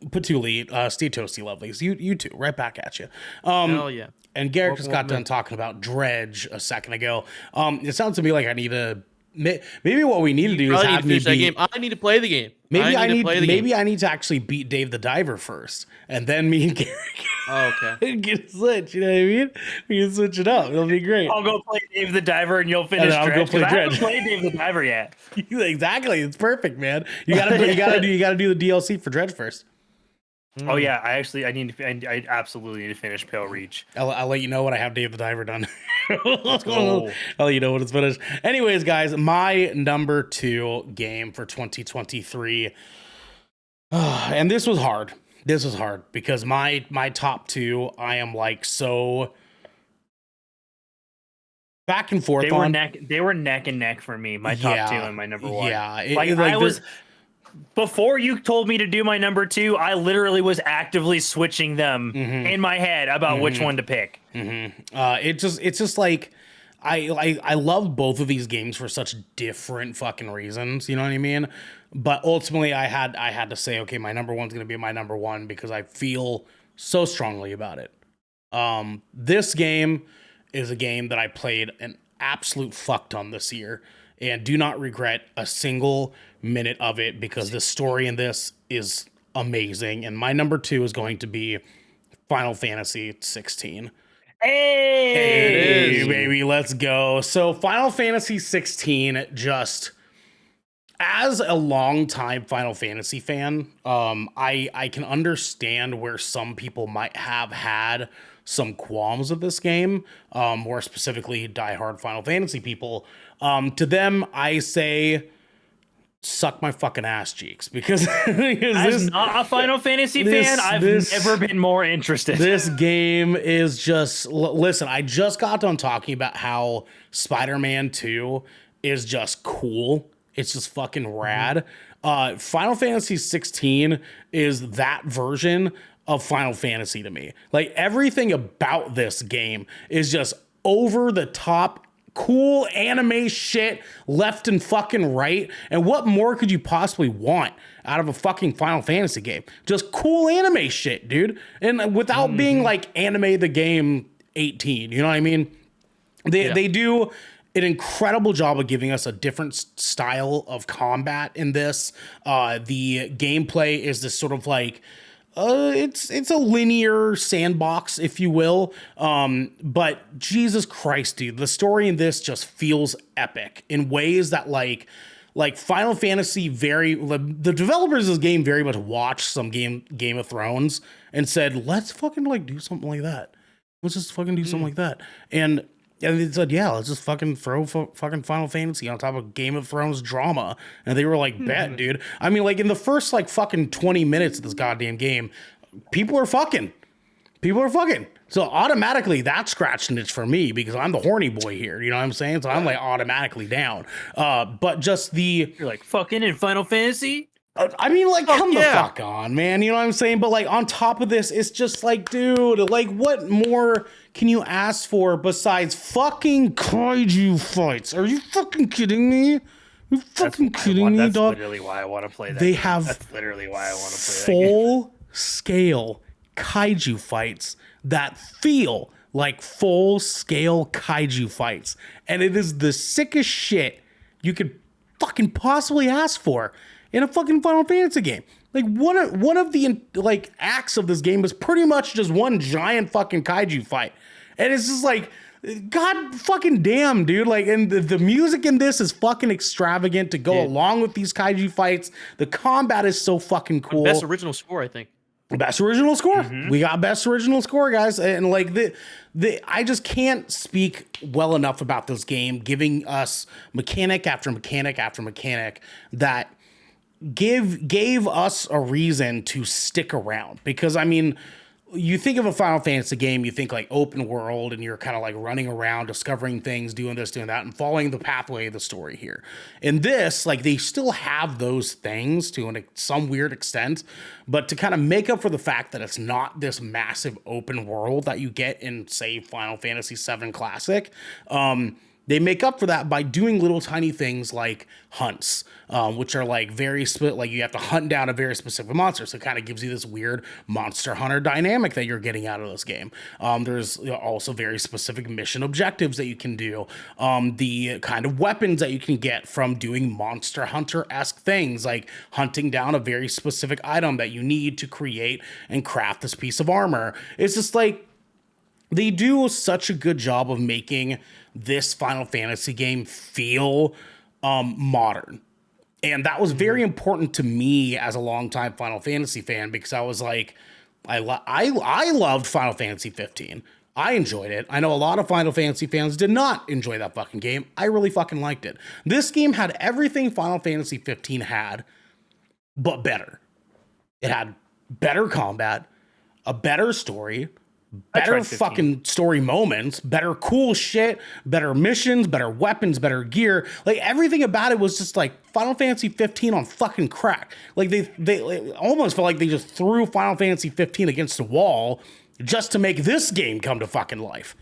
Patuli, Steve Toasty Lovelies, you two, right back at you. Hell yeah. And Garrett just got done talking about Dredge a second ago. It sounds to me like I need to. Maybe what we need to do is have me beat that game. I need to play the game. Maybe I need to actually beat Dave the Diver first, and then me and Gary get switch. You know what I mean? We can switch it up. It'll be great. I'll go play Dave the Diver, and you'll finish. I'll go play Dredge. I haven't played Dave the Diver yet. Exactly. It's perfect, man. You gotta do the DLC for Dredge first. Oh yeah, I absolutely need to finish Pale Reach. I'll let you know when I have Dave the Diver done. Let's go. I'll let you know when it's finished. Anyways, guys, my number 2 game for 2023 And this was hard. This was hard because my top two, I am like so back and forth on. They were neck and neck for me. My top two and my number one. Yeah, I was before you told me to do my number two. I literally was actively switching them in my head about which one to pick. It's just like I love both of these games for such different fucking reasons. You know what I mean? But ultimately, I had to say, okay, my number one's gonna be my number one because I feel so strongly about it. This game is a game that I played an absolute fuck ton this year and do not regret a single minute of it because the story in this is amazing. And my number two is going to be Final Fantasy 16. Hey, baby, let's go. So Final Fantasy 16 just... As a longtime Final Fantasy fan, I can understand where some people might have had some qualms of this game, more specifically diehard Final Fantasy people. To them, I say, suck my fucking ass cheeks because as not a Final Fantasy fan, I've never been more interested. This game is just listen. I just got done talking about how Spider-Man 2 is just cool. It's just fucking rad. Final Fantasy 16 is that version of Final Fantasy to me. Like everything about this game is just over the top, cool anime shit left and fucking right. And what more could you possibly want out of a fucking Final Fantasy game? Just cool anime shit, dude. And without being like anime the game 18, you know what I mean? They do an incredible job of giving us a different style of combat in this. The gameplay is this sort of like it's a linear sandbox, if you will. But Jesus Christ, dude, the story in this just feels epic in ways that like Final Fantasy the developers of this game very much watched some Game of Thrones and said, let's fucking like do something like that. Let's just fucking do something like that. And they said, yeah, let's just fucking throw fucking Final Fantasy on top of Game of Thrones drama. And they were like, bet, dude. I mean, like, in the first, like, fucking 20 minutes of this goddamn game, people are fucking. So automatically, that scratched an itch for me because I'm the horny boy here. You know what I'm saying? So I'm, like, automatically down. But just the... You're like, fucking in Final Fantasy? I mean, like, come the fuck on, man. You know what I'm saying? But, like, on top of this, it's just like, dude, like, what more can you ask for besides fucking kaiju fights? Are you fucking kidding me? You fucking kidding me, that's dog? That's literally why I want to play that. They have that's literally why I want to play that game. Full-scale kaiju fights that feel like full-scale kaiju fights. And it is the sickest shit you could fucking possibly ask for in a fucking Final Fantasy game. Like one of the like acts of this game is pretty much just one giant fucking kaiju fight. And it's just like, God fucking damn, dude. Like, and the music in this is fucking extravagant to go along with these kaiju fights. The combat is so fucking cool. Best original score, I think. Best original score. We got best original score, guys. And like I just can't speak well enough about this game, giving us mechanic after mechanic after mechanic that gave us a reason to stick around. Because I mean, you think of a Final Fantasy game, you think like open world, and you're kind of like running around, discovering things, doing this, doing that, and following the pathway of the story here. In this, like they still have those things to some weird extent, but to kind of make up for the fact that it's not this massive open world that you get in, say, Final Fantasy VII Classic, they make up for that by doing little tiny things like hunts, which are like like you have to hunt down a very specific monster. So it kind of gives you this weird monster hunter dynamic that you're getting out of this game. There's also very specific mission objectives that you can do. The kind of weapons that you can get from doing monster hunter-esque things, like hunting down a very specific item that you need to create and craft this piece of armor. It's just like, they do such a good job of making this Final Fantasy game feel modern. And that was very important to me as a longtime Final Fantasy fan, because I was like, I loved Final Fantasy 15. I enjoyed it. I know a lot of Final Fantasy fans did not enjoy that fucking game. I really fucking liked it. This game had everything Final Fantasy 15 had, but better. It had better combat, a better story, I better tried 15. fucking story moments, better cool shit, better missions, better weapons, better gear. Like everything about it was just like Final Fantasy 15 on fucking crack. Like they almost felt like they just threw Final Fantasy 15 against the wall just to make this game come to fucking life.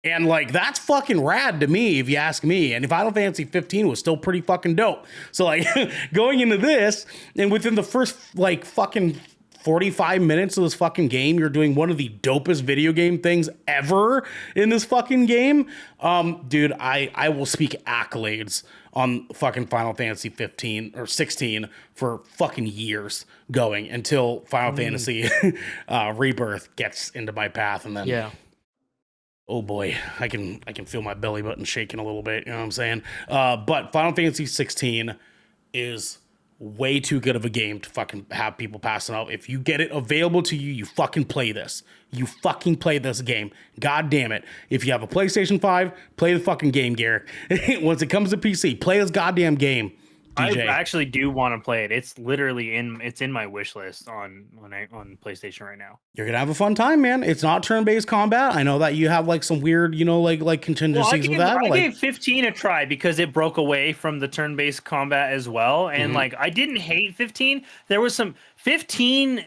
And like that's fucking rad to me, if you ask me. And Final Fantasy 15 was still pretty fucking dope. So like going into this, and within the first like fucking 45 minutes of this fucking game, you're doing one of the dopest video game things ever in this fucking game. Dude, I will speak accolades on fucking Final Fantasy 15 or 16 for fucking years going until Final Fantasy Rebirth gets into my path, and then Yeah. oh boy, I can feel my belly button shaking a little bit. You know what I'm saying? But Final Fantasy 16 is way too good of a game to fucking have people passing out. If you get it available to you, you fucking play this. You fucking play this game. God damn it. If you have a PlayStation 5, play the fucking game, Garrick. Once it comes to PC, play this goddamn game. DJ. I actually do want to play it. It's literally in my wish list on PlayStation right now. You're gonna have a fun time, man. It's not turn-based combat. I know that you have like some weird, like contingencies with that. I like, gave 15 a try because it broke away from the turn-based combat as well. And like I didn't hate 15. There was some 15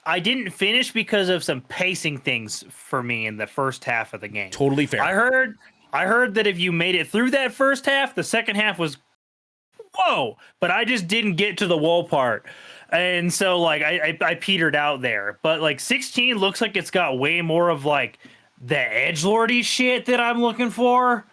I didn't finish because of some pacing things for me in the first half of the game. totally fair. I heard that if you made it through that first half, the second half was whoa, but I just didn't get to the wall part. And so like I petered out there. But like 16 looks like it's got way more of like the edgelordy shit that I'm looking for.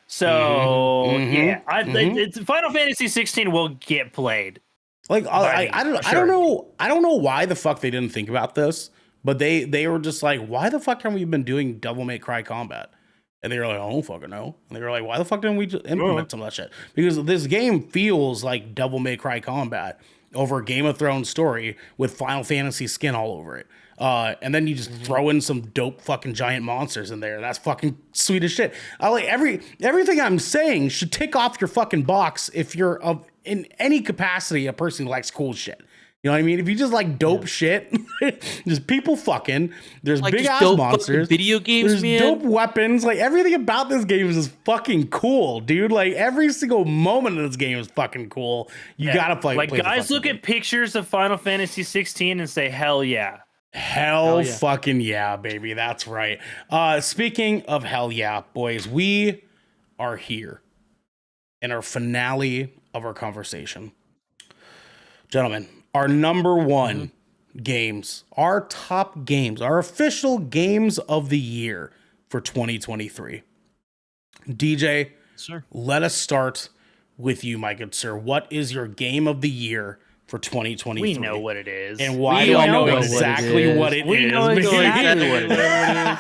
So yeah, it's Final Fantasy 16 will get played. Like I don't know why the fuck they didn't think about this, but they were just like, why the fuck haven't we been doing Devil May Cry combat? And they were like, I don't fucking know. And they were like, why the fuck didn't we just implement some of that shit? Because this game feels like Devil May Cry combat over a Game of Thrones story with Final Fantasy skin all over it. And then you just throw in some dope fucking giant monsters in there. That's fucking sweet as shit. I like everything I'm saying should tick off your fucking box if you're in any capacity a person who likes cool shit. You know what I mean? If you just like dope shit, there's people fucking, there's Like big just ass dope monsters, fucking video games, there's man. dope weapons. Like everything about this game is just fucking cool, dude. Like every single moment of this game is fucking cool. You gotta play. Like play the guys fucking look game. at pictures of Final Fantasy 16 and say, hell yeah. Hell yeah. fucking yeah, baby. That's right. Speaking of hell yeah, boys, we are here in our finale of our conversation. Gentlemen, our number one games, our top games, our official games of the year for 2023. DJ, Sir. let us start with you, my good sir. What is your game of the year for 2023? We know what it is. And why We do I all know know what it exactly is. what it is? We know exactly what it is.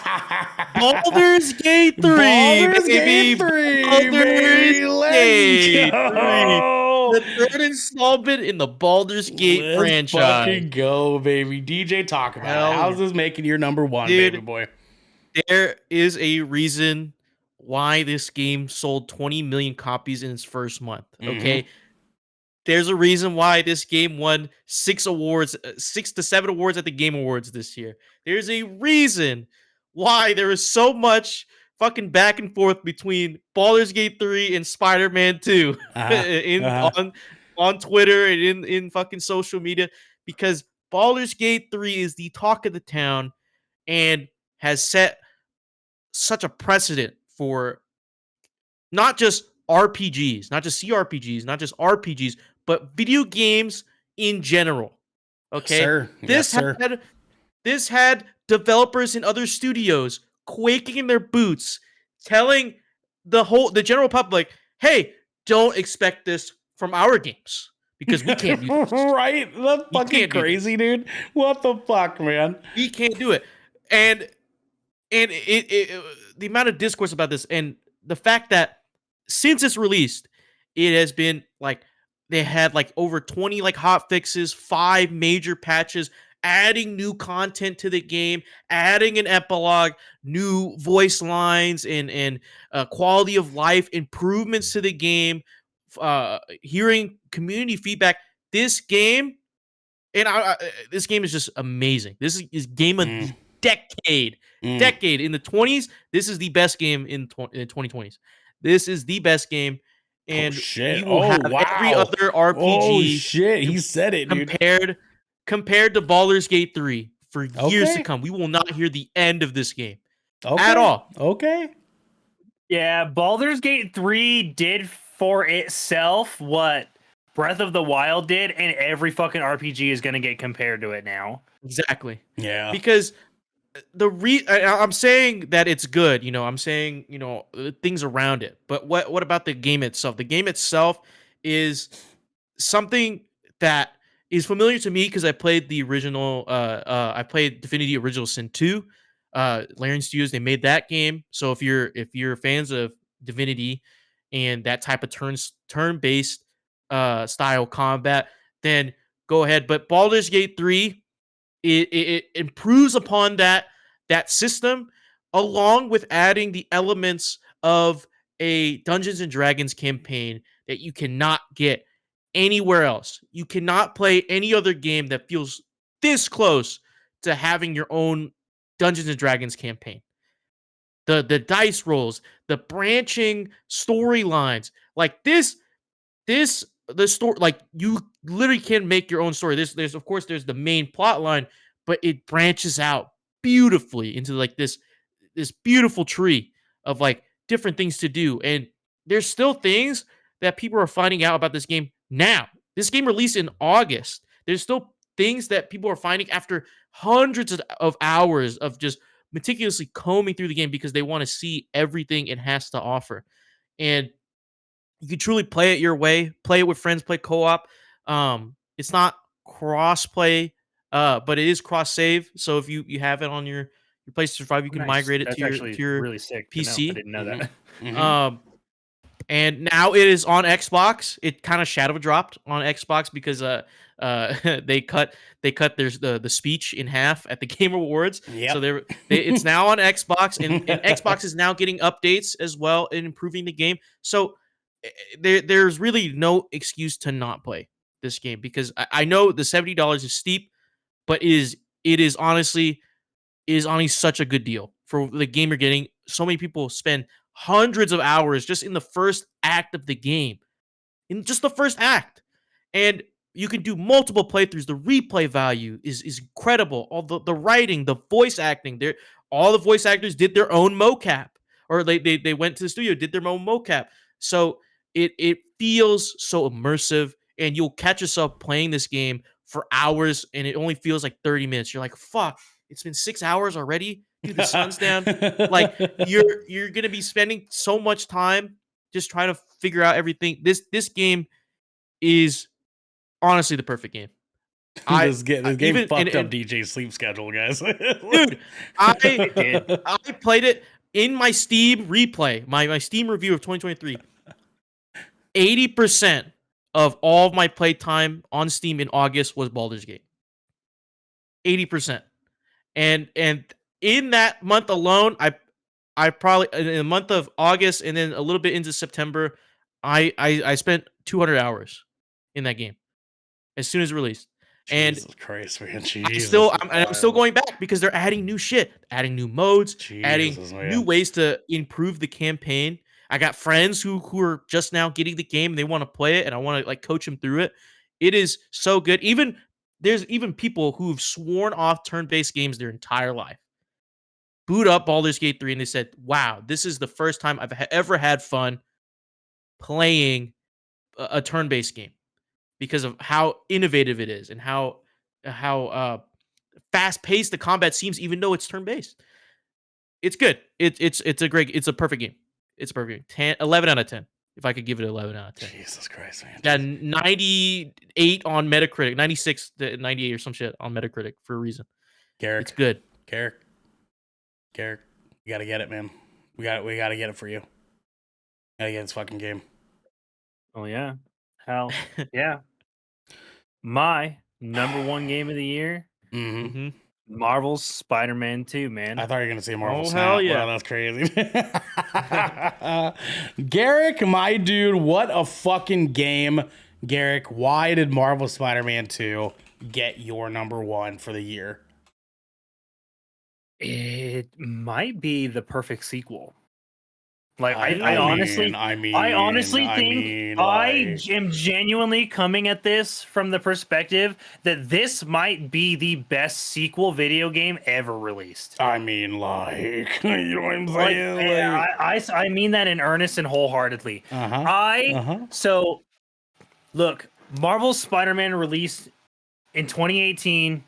Baldur's Gate 3. Baldur's baby. Gate 3, Baldur's baby. Let's Gate go. The third installment in the Baldur's Gate Let's franchise. fucking go, baby. DJ, talk about Hell it. How's yeah. this making your number one, Dude. baby boy? There is a reason why this game sold 20 million copies in its first month. Okay. There's a reason why this game won 6 to 7 awards at the Game Awards this year. There's a reason why there is so much fucking back and forth between Baldur's Gate 3 and Spider-Man 2 on Twitter and in fucking social media, because Baldur's Gate 3 is the talk of the town and has set such a precedent for not just RPGs, not just CRPGs, not just RPGs, but video games in general. Okay, Sir. Yes, sir. This had developers in other studios quaking in their boots, telling the general public, "Hey, don't expect this from our games because we can't do this. Right? That's We fucking can't do crazy, dude. What the fuck, man? We can't do it." And it the amount of discourse about this and the fact that since it's released, it has been like they had like over 20 like hot fixes, 5 major patches, adding new content to the game, adding an epilogue, new voice lines and quality of life improvements to the game, hearing community feedback. This game And this game is just amazing. This is game of the Mm. decade. Mm. Decade in the 20s. This is the best game in the 2020s. This is the best game, Oh and shit! you will Oh have every wow! other Oh RPG shit! He said it, dude. compared to Baldur's Gate 3 for years to Okay. come. We will not hear the end of this game at Okay. all. Okay. Yeah, Baldur's Gate 3 did for itself what Breath of the Wild did, and every fucking RPG is going to get compared to it now. Exactly. Yeah. Because I'm saying that it's good, I'm saying, things around it. But what about the game itself? The game itself is something that is familiar to me because I played the original I played Divinity Original Sin 2. Larian Studios, they made that game. So if you're fans of Divinity and that type of turn-based style combat, then go ahead. But Baldur's Gate 3, it improves upon that system, along with adding the elements of a Dungeons and Dragons campaign that you cannot get anywhere else. You cannot play any other game that feels this close to having your own Dungeons and Dragons campaign. The dice rolls, the branching storylines, like the story, like, you literally can make your own story. There's of course there's the main plot line, but it branches out beautifully into like this beautiful tree of like different things to do. And there's still things that people are finding out about this game now. This game released in August. There's still things that people are finding after hundreds of hours of just meticulously combing through the game because they want to see everything it has to offer. And you can truly play it your way, play it with friends, play co-op. It's not cross-play, but it is cross-save. So if you have it on your PlayStation 5, you Oh, can nice. migrate it That's to actually your really sick to know. I PC. didn't know Mhm. that. Mhm. Um, and now it is on Xbox. It kind of shadow dropped on Xbox because they cut there's the speech in half at the Game Awards. So Yep. it's now on Xbox, and Xbox is now getting updates as well and improving the game. So there's really no excuse to not play this game, because I know the $70 is steep, but it is honestly such a good deal for the game you're getting. So many people spend hundreds of hours just in the first act of the game, in just the first act. And you can do multiple playthroughs. The replay value is incredible. All the writing, the voice acting, all the voice actors did their own mocap, or they went to the studio, did their own mocap. So it feels so immersive, and you'll catch yourself playing this game for hours, and it only feels like 30 minutes. You're like, fuck, it's been 6 hours already? Dude, the sun's down. Like, you're gonna be spending so much time just trying to figure out everything. This game is honestly the perfect game. this game Even fucked up and DJ's sleep schedule, guys. dude, I It did. I played it in my Steam replay, my Steam review of 2023. 80% of all of my playtime on Steam in August was Baldur's Gate. 80%. And in that month alone, I probably, in the month of August and then a little bit into September, I spent 200 hours in that game as soon as released. And Jesus Christ, man. I'm Jesus. still going back because they're adding new shit, adding new modes, adding Jesus, new man. ways to improve the campaign. I got friends who are just now getting the game and they want to play it, and I want to like coach them through it. It is so good. There's even people who've sworn off turn-based games their entire life. Boot up Baldur's Gate 3 and they said, "Wow, this is the first time I've ever had fun playing a turn-based game because of how innovative it is and how fast paced the combat seems, even though it's turn based. It's good. It's a perfect game. It's a perfect game. 11 out of 10. If I could give it 11 out of 10. Jesus Christ, man. Yeah, 98 on Metacritic, 96 to 98 or some shit on Metacritic for a reason. Garrick. It's good. Garrick, you gotta get it, man. We gotta get it for you. Gotta get this fucking game. Oh yeah. Hell yeah. My number one game of the year, Mm-hmm. Mm-hmm. Marvel's Spider-Man 2, man. I thought you were gonna say Marvel Oh, Snap. hell yeah. Wow, that's crazy. Garrick, my dude, what a fucking game. Garrick, why did Marvel Spider-Man 2 get your number one for the year? It might be the perfect sequel. Like I mean, I I mean, honestly I think mean, I like, am genuinely coming at this from the perspective that this might be the best sequel video game ever released. I mean, like, you know what I'm Like saying? Like, I mean that in earnest and wholeheartedly. uh-huh, I uh-huh. so look, Marvel's Spider-Man released in 2018,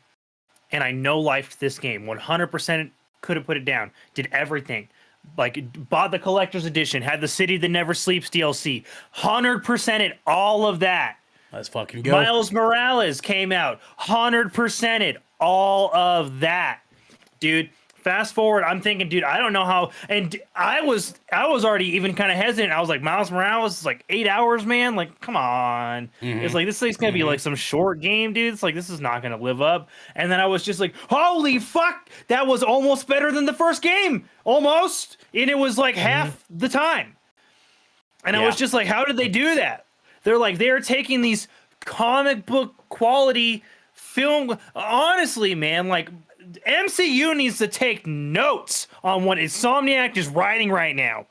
and I no lifed this game 100%. Could have put it down, did everything. Like, bought the collector's edition, had the City That Never Sleeps DLC, 100%ed all of that. Let's fucking go. Miles Morales came out, 100%ed all of that, dude. Fast forward, I'm thinking, dude, I don't know how. And I was already even kind of hesitant. I was like, Miles Morales is like 8 hours, man. Like, come on. It's like this thing's gonna be like some short game, dude. It's like this is not gonna live up. And then I was just like, holy fuck, that was almost better than the first game, almost. And it was like half the time. And I was Yeah. just like, how did they do that? They're taking these comic book quality film. Honestly, man, like MCU needs to take notes on what Insomniac is writing right now.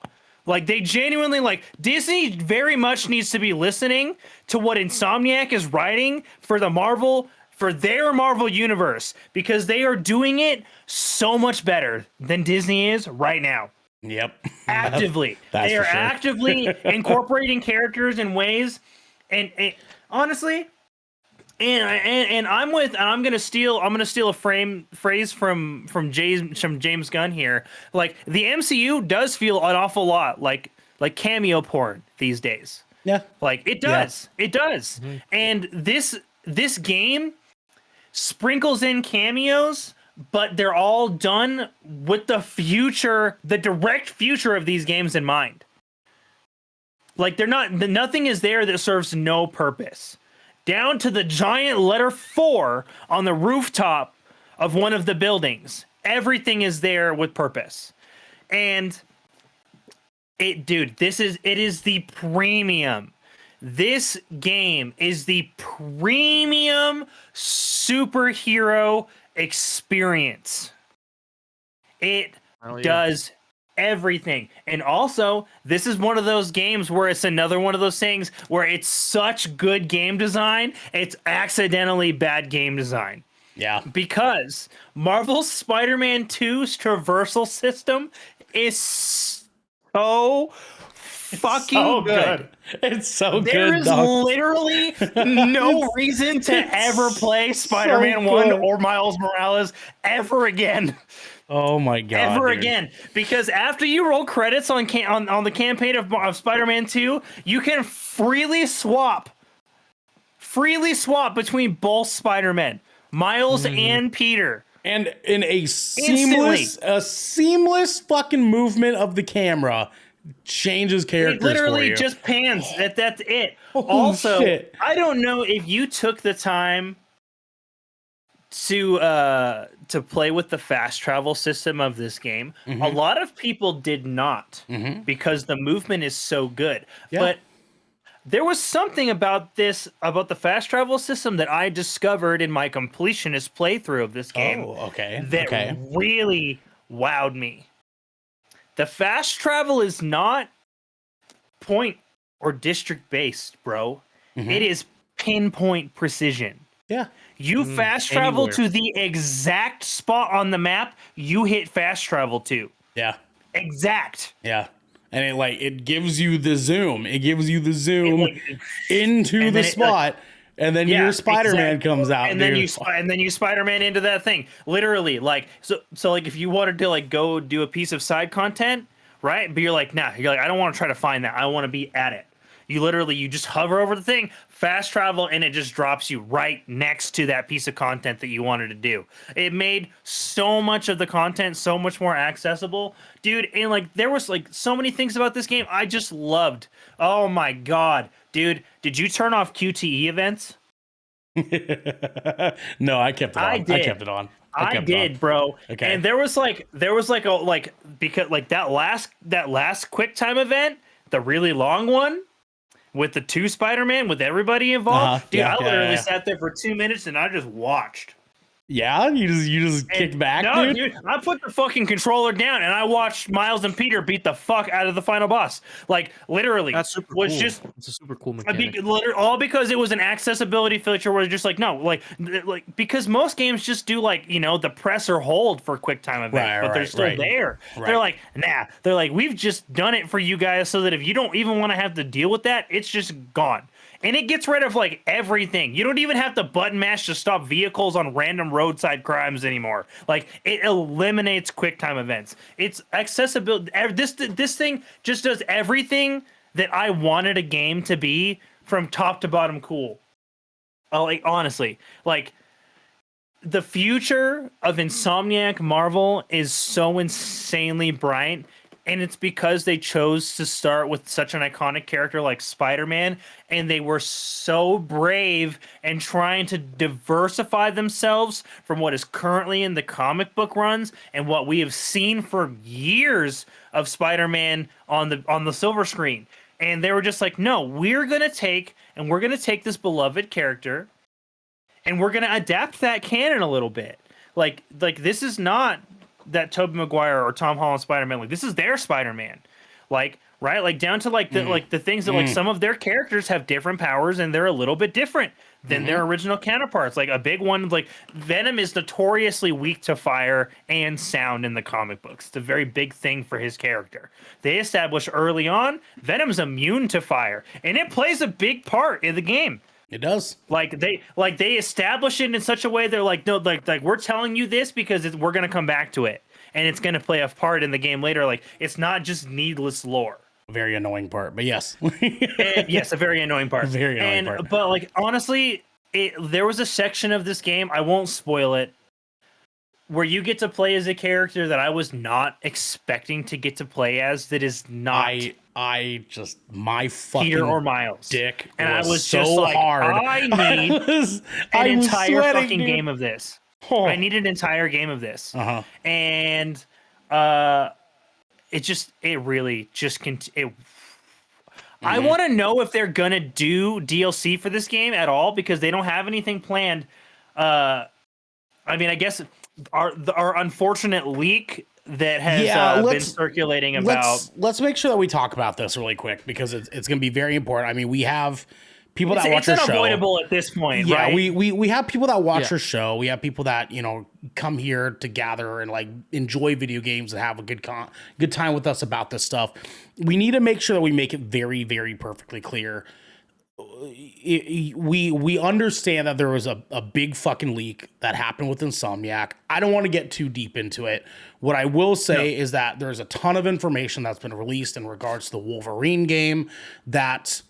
Like they genuinely like Disney very much needs to be listening to what Insomniac is writing for their Marvel universe, because they are doing it so much better than Disney is right now. Yep. Actively. That's They for are sure. actively incorporating characters in ways and honestly, I'm gonna steal a phrase from James Gunn here. Like the MCU does feel an awful lot like cameo porn these days. Yeah. Like it does. It does. And this game sprinkles in cameos, but they're all done with the direct future of these games in mind. Like nothing is there that serves no purpose. Down to the giant letter 4 on the rooftop of one of the buildings. Everything is there with purpose. And it is the premium. This game is the premium superhero experience. It does everything. And also, this is one of those games where it's another one of those things where it's such good game design, it's accidentally bad game design. Yeah. Because Marvel's Spider-Man 2's traversal system is so fucking good. It's so There good. is dog. literally no reason to ever play Spider-Man 1 good. or Miles Morales ever again. Oh my god. Ever dude. again, because after you roll credits on the campaign of Spider-Man 2, you can freely swap between both Spider-Men, Miles and Peter. And in a seamless fucking movement of the camera changes characters. It literally for you. just pans. That's it. Holy Also, shit. I don't know if you took the time to play with the fast travel system of this game. A lot of people did not because the movement is so good. Yeah. But there was something about the fast travel system that I discovered in my completionist playthrough of this game that really wowed me. The fast travel is not point or district based, bro. It is pinpoint precision. Yeah. You fast travel to the exact spot on the map you hit fast travel to. Yeah. Exact. Yeah. And it gives you the zoom. It gives you the zoom into the spot. And then your Spider-Man comes out. And then you Spider-Man into that thing. Literally, so like if you wanted to go do a piece of side content, right? But you're like, nah, I don't want to try to find that. I want to be at it. You just hover over the thing, fast travel, and it just drops you right next to that piece of content that you wanted to do. It made so much of the content so much more accessible, dude. And there was so many things about this game I just loved. Oh my god, dude, did you turn off QTE events? No, I kept it on. I did. I kept it on. I did, bro. Okay. And there was because that last quick time event, the really long one, with the two Spider-Man, with everybody involved. Dude, Yeah, I yeah, literally yeah. sat there for 2 minutes and I just watched. Yeah, you just kicked And back, no, dude. I put the fucking controller down and I watched Miles and Peter beat the fuck out of the final boss. Like literally, That's super was cool. just It's a super cool mechanic. all because it was an accessibility feature where it's just like no, like because most games just do like the press or hold for quick time events, Right, but they're right, still right. there. Right. They're like they're like we've just done it for you guys so that if you don't even want to have to deal with that, it's just gone. And it gets rid of like everything. You don't even have to button mash to stop vehicles on random roadside crimes anymore. Like it eliminates QuickTime events. It's accessibility. This thing just does everything that I wanted a game to be from top to bottom cool. Like honestly, like the future of Insomniac Marvel is so insanely bright, and it's because they chose to start with such an iconic character like Spider-Man, and they were so brave and trying to diversify themselves from what is currently in the comic book runs and what we have seen for years of Spider-Man on the silver screen. And they were just like, no, we're gonna take this beloved character and we're gonna adapt that canon a little bit. Like this is not that Tobey Maguire or Tom Holland Spider-Man. Like this is their Spider-Man. Like right, like down to like the things that like some of their characters have different powers and they're a little bit different than their original counterparts. Like a big one, like Venom is notoriously weak to fire and sound in the comic books. It's a very big thing for his character. They established early on Venom's immune to fire, and it plays a big part in the game. It does. Like they establish it in such a way they're like, no, like we're telling you this because we're gonna come back to it and it's gonna play a part in the game later. Like it's not just needless lore. Very annoying part, but yes. And, yes, a very annoying part. Very annoying part. But like honestly, there was a section of this game, I won't spoil it, where you get to play as a character that I was not expecting to get to play as. That is not I just my fucking Peter or Miles dick, and I was so just like, hard. I need I an was entire sweating, fucking dude. game of this. Oh. I need an entire game of this. And it really just I want to know if they're gonna do DLC for this game at all because they don't have anything planned. I mean, I guess our unfortunate leak that has been circulating about. Let's make sure that we talk about this really quick because it's going to be very important. I mean, we have people that watch our show. It's unavoidable at this point, yeah, right? We have people that watch our show. We have people that come here to gather and like enjoy video games and have a good time with us about this stuff. We need to make sure that we make it very, very perfectly clear. We understand that there was a big fucking leak that happened with Insomniac. I don't want to get too deep into it. What I will say is that there's a ton of information that's been released in regards to the Wolverine game that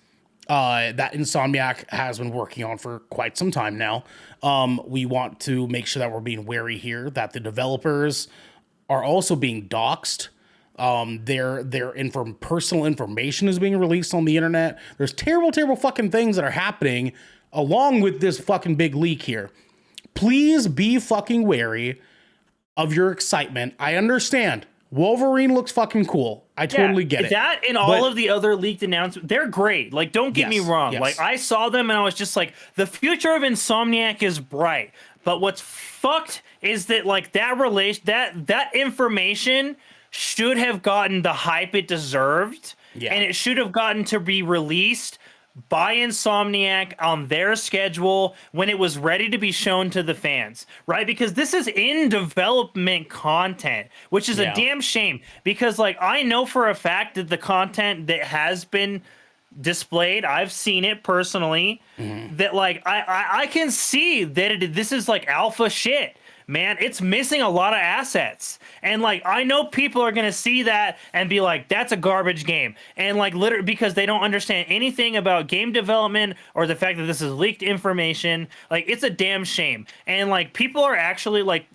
Insomniac has been working on for quite some time now. We want to make sure that we're being wary here, that the developers are also being doxxed. Their personal information is being released on the internet. There's terrible fucking things that are happening along with this fucking big leak here. Please be fucking wary of your excitement. I understand. Wolverine looks fucking cool. I totally get it. That and all of the other leaked announcements, they're great. Like, don't get me wrong. Yes. Like, I saw them and I was just like, the future of Insomniac is bright. But what's fucked is that like that information should have gotten the hype it deserved, and it should have gotten to be released by Insomniac on their schedule when it was ready to be shown to the fans, right? Because this is in development content, which is a damn shame because like I know for a fact that the content that has been displayed, I've seen it personally, that like I can see that this is like alpha shit. Man, it's missing a lot of assets. And like I know people are going to see that and be like that's a garbage game. And like literally because they don't understand anything about game development or the fact that this is leaked information. Like it's a damn shame. And like people are actually like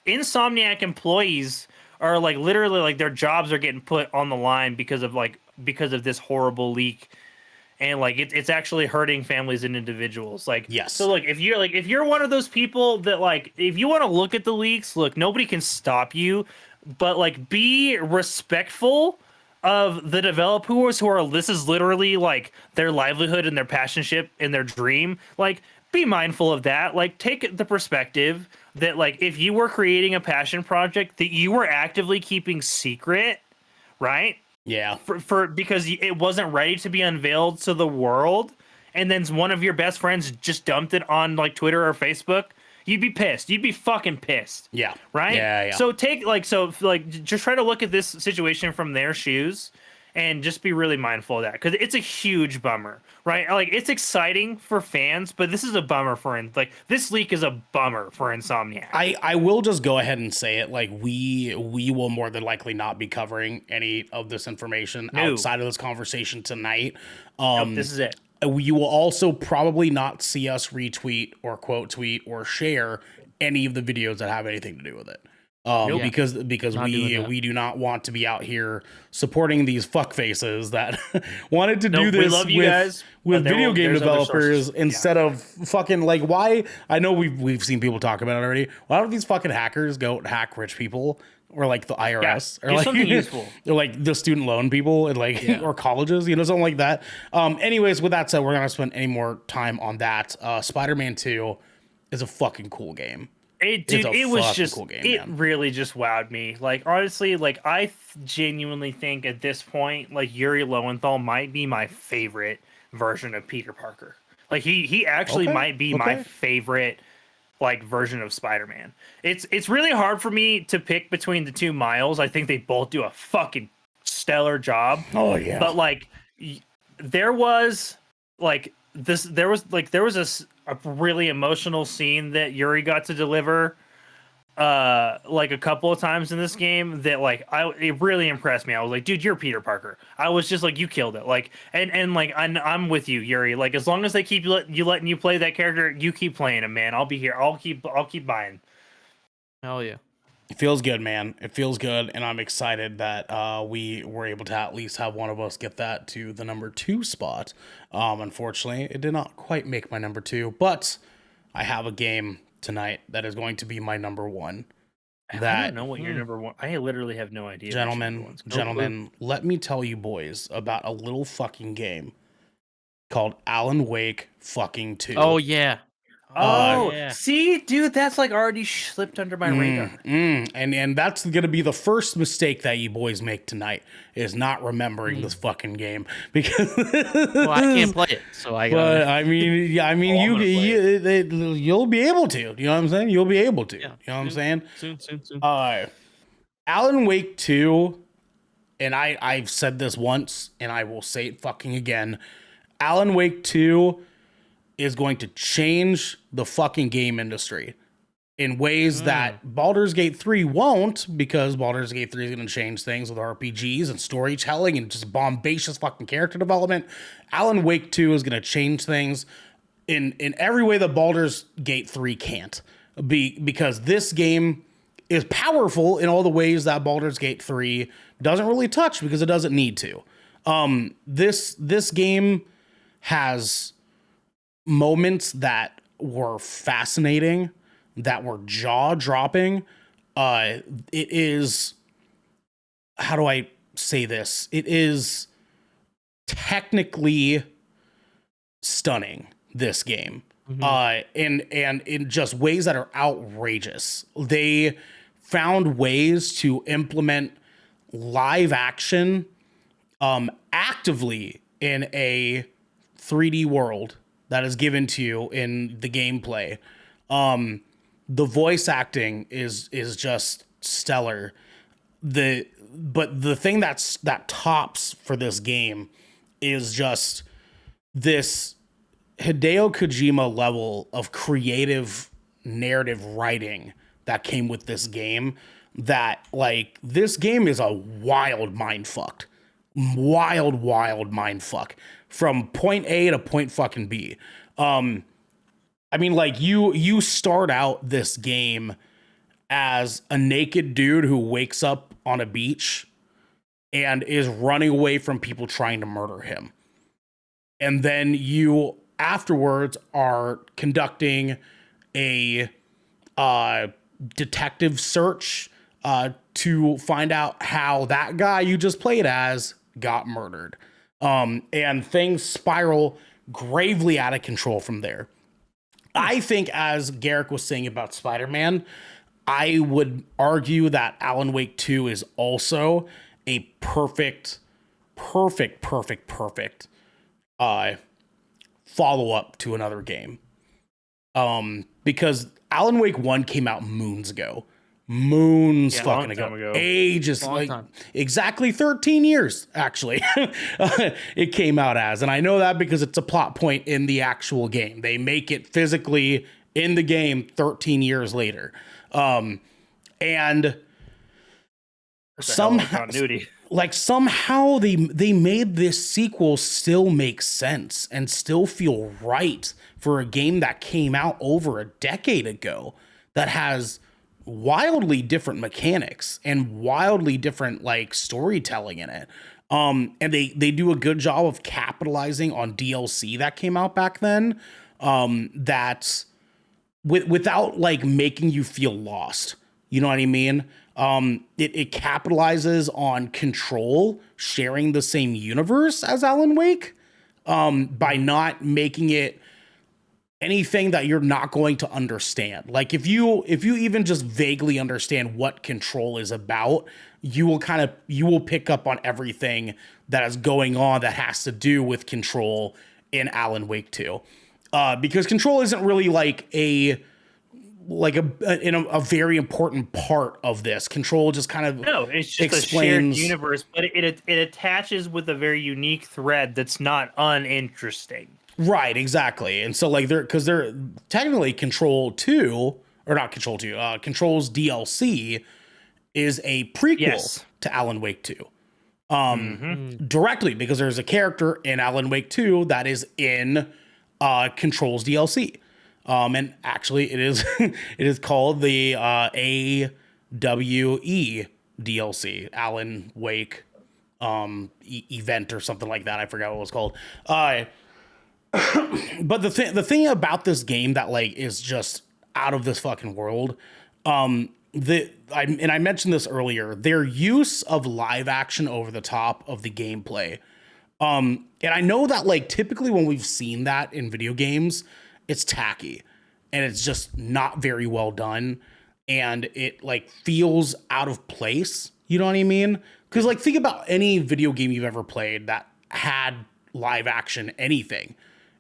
Insomniac employees are like literally like their jobs are getting put on the line because of this horrible leak. And like it's actually hurting families and individuals. Like so like if you're one of those people that like if you want to look at the leaks, look, nobody can stop you, but like be respectful of the developers who are, this is literally like their livelihood and their passionship and their dream, like be mindful of that. Like take the perspective that like if you were creating a passion project that you were actively keeping secret, right? Yeah. For because it wasn't ready to be unveiled to the world, and then one of your best friends just dumped it on like Twitter or Facebook, you'd be pissed. You'd be fucking pissed. Yeah. Right? Yeah. So just try to look at this situation from their shoes and just be really mindful of that, because it's a huge bummer, right? Like it's exciting for fans, but this is a bummer for like this leak is a bummer for Insomniac. I will just go ahead and say it. Like we will more than likely not be covering any of this information outside of this conversation tonight. Nope, this is it. You will also probably not see us retweet or quote tweet or share any of the videos that have anything to do with it. Because we do not want to be out here supporting these fuck faces that wanted to do this we love you guys, with video game developers instead of fucking like, why? I know we've seen people talk about it already. Why don't these fucking hackers go hack rich people or like the IRS or like something useful or like the student loan people and like or colleges, something like that. Anyways, with that said, we're not gonna spend any more time on that. Spider-Man 2 is a fucking cool game. It was just cool game, it really just wowed me. Like honestly, like I genuinely think at this point, like Yuri Lowenthal might be my favorite version of Peter Parker. Like he actually might be my favorite like version of Spider-Man. It's really hard for me to pick between the two Miles. I think they both do a fucking stellar job. Oh yeah. But like there was a really emotional scene that Yuri got to deliver like a couple of times in this game that like it really impressed me. I was like, dude, you're Peter Parker. I was just like, you killed it. Like and like I'm with you, Yuri. Like as long as they keep letting you play that character, you keep playing him, man. I'll be here. I'll keep buying. Hell yeah. It feels good, man. It feels good, and I'm excited that we were able to at least have one of us get that to the number 2 spot. Unfortunately, it did not quite make my number 2, but I have a game tonight that is going to be my number 1. I don't know what your number 1. I literally have no idea. Gentlemen, let me tell you boys about a little fucking game called Alan Wake fucking 2. Oh yeah. See, dude, that's like already slipped under my radar. And that's gonna be the first mistake that you boys make tonight is not remembering this fucking game because well, I can't play it, so I. But I mean, you'll be able to. You know what I'm saying? You'll be able to. Yeah, you know what I'm saying? Soon. Alan Wake 2, and I've said this once, and I will say it fucking again. Alan Wake 2 is going to change the fucking game industry in ways that Baldur's Gate 3 won't, because Baldur's Gate 3 is going to change things with RPGs and storytelling and just bombacious fucking character development. Alan Wake 2 is going to change things in every way that Baldur's Gate 3 can't, because this game is powerful in all the ways that Baldur's Gate 3 doesn't really touch because it doesn't need to. This game has moments that were fascinating, that were jaw-dropping. It is, how do I say this? It is technically stunning, this game. And in just ways that are outrageous. They found ways to implement live action actively in a 3D world that is given to you in the gameplay. The voice acting is just stellar. But the thing that tops for this game is just this Hideo Kojima level of creative narrative writing that came with this game. That like this game is a wild mind fuck from point A to point fucking B. I mean, like you start out this game as a naked dude who wakes up on a beach and is running away from people trying to murder him. And then you afterwards are conducting a detective search to find out how that guy you just played as got murdered. And things spiral gravely out of control from there. I think, as Garrick was saying about Spider-Man, I would argue that Alan Wake 2 is also a perfect follow-up to another game. Because Alan Wake 1 came out moons ago. Fucking ago. Ages, like time. Exactly 13 years, actually. It came out as. And I know that because it's a plot point in the actual game. They make it physically in the game 13 years later. And somehow they made this sequel still make sense and still feel right for a game that came out over a decade ago that has wildly different mechanics and wildly different like storytelling in it. And they do a good job of capitalizing on DLC that came out back then. That's without like making you feel lost. You know what I mean? It capitalizes on Control sharing the same universe as Alan Wake, by not making it anything that you're not going to understand. Like if you even just vaguely understand what Control is about, you will pick up on everything that is going on that has to do with Control in Alan Wake 2. Because Control isn't really like a very important part of this. Control just kind of it's just explains, a shared universe, but it attaches with a very unique thread that's not uninteresting. Right, exactly. And so like they're technically Control 2, or not Control 2, Control's DLC is a prequel to Alan Wake 2. Directly, because there's a character in Alan Wake 2 that is in Control's DLC. And actually it is it is called the AWE DLC, Alan Wake event or something like that. I forgot what it was called. But the thing about this game that like is just out of this fucking world, I mentioned this earlier, their use of live action over the top of the gameplay. And I know that like typically when we've seen that in video games, it's tacky and it's just not very well done, and it like feels out of place. You know what I mean? Because like think about any video game you've ever played that had live action anything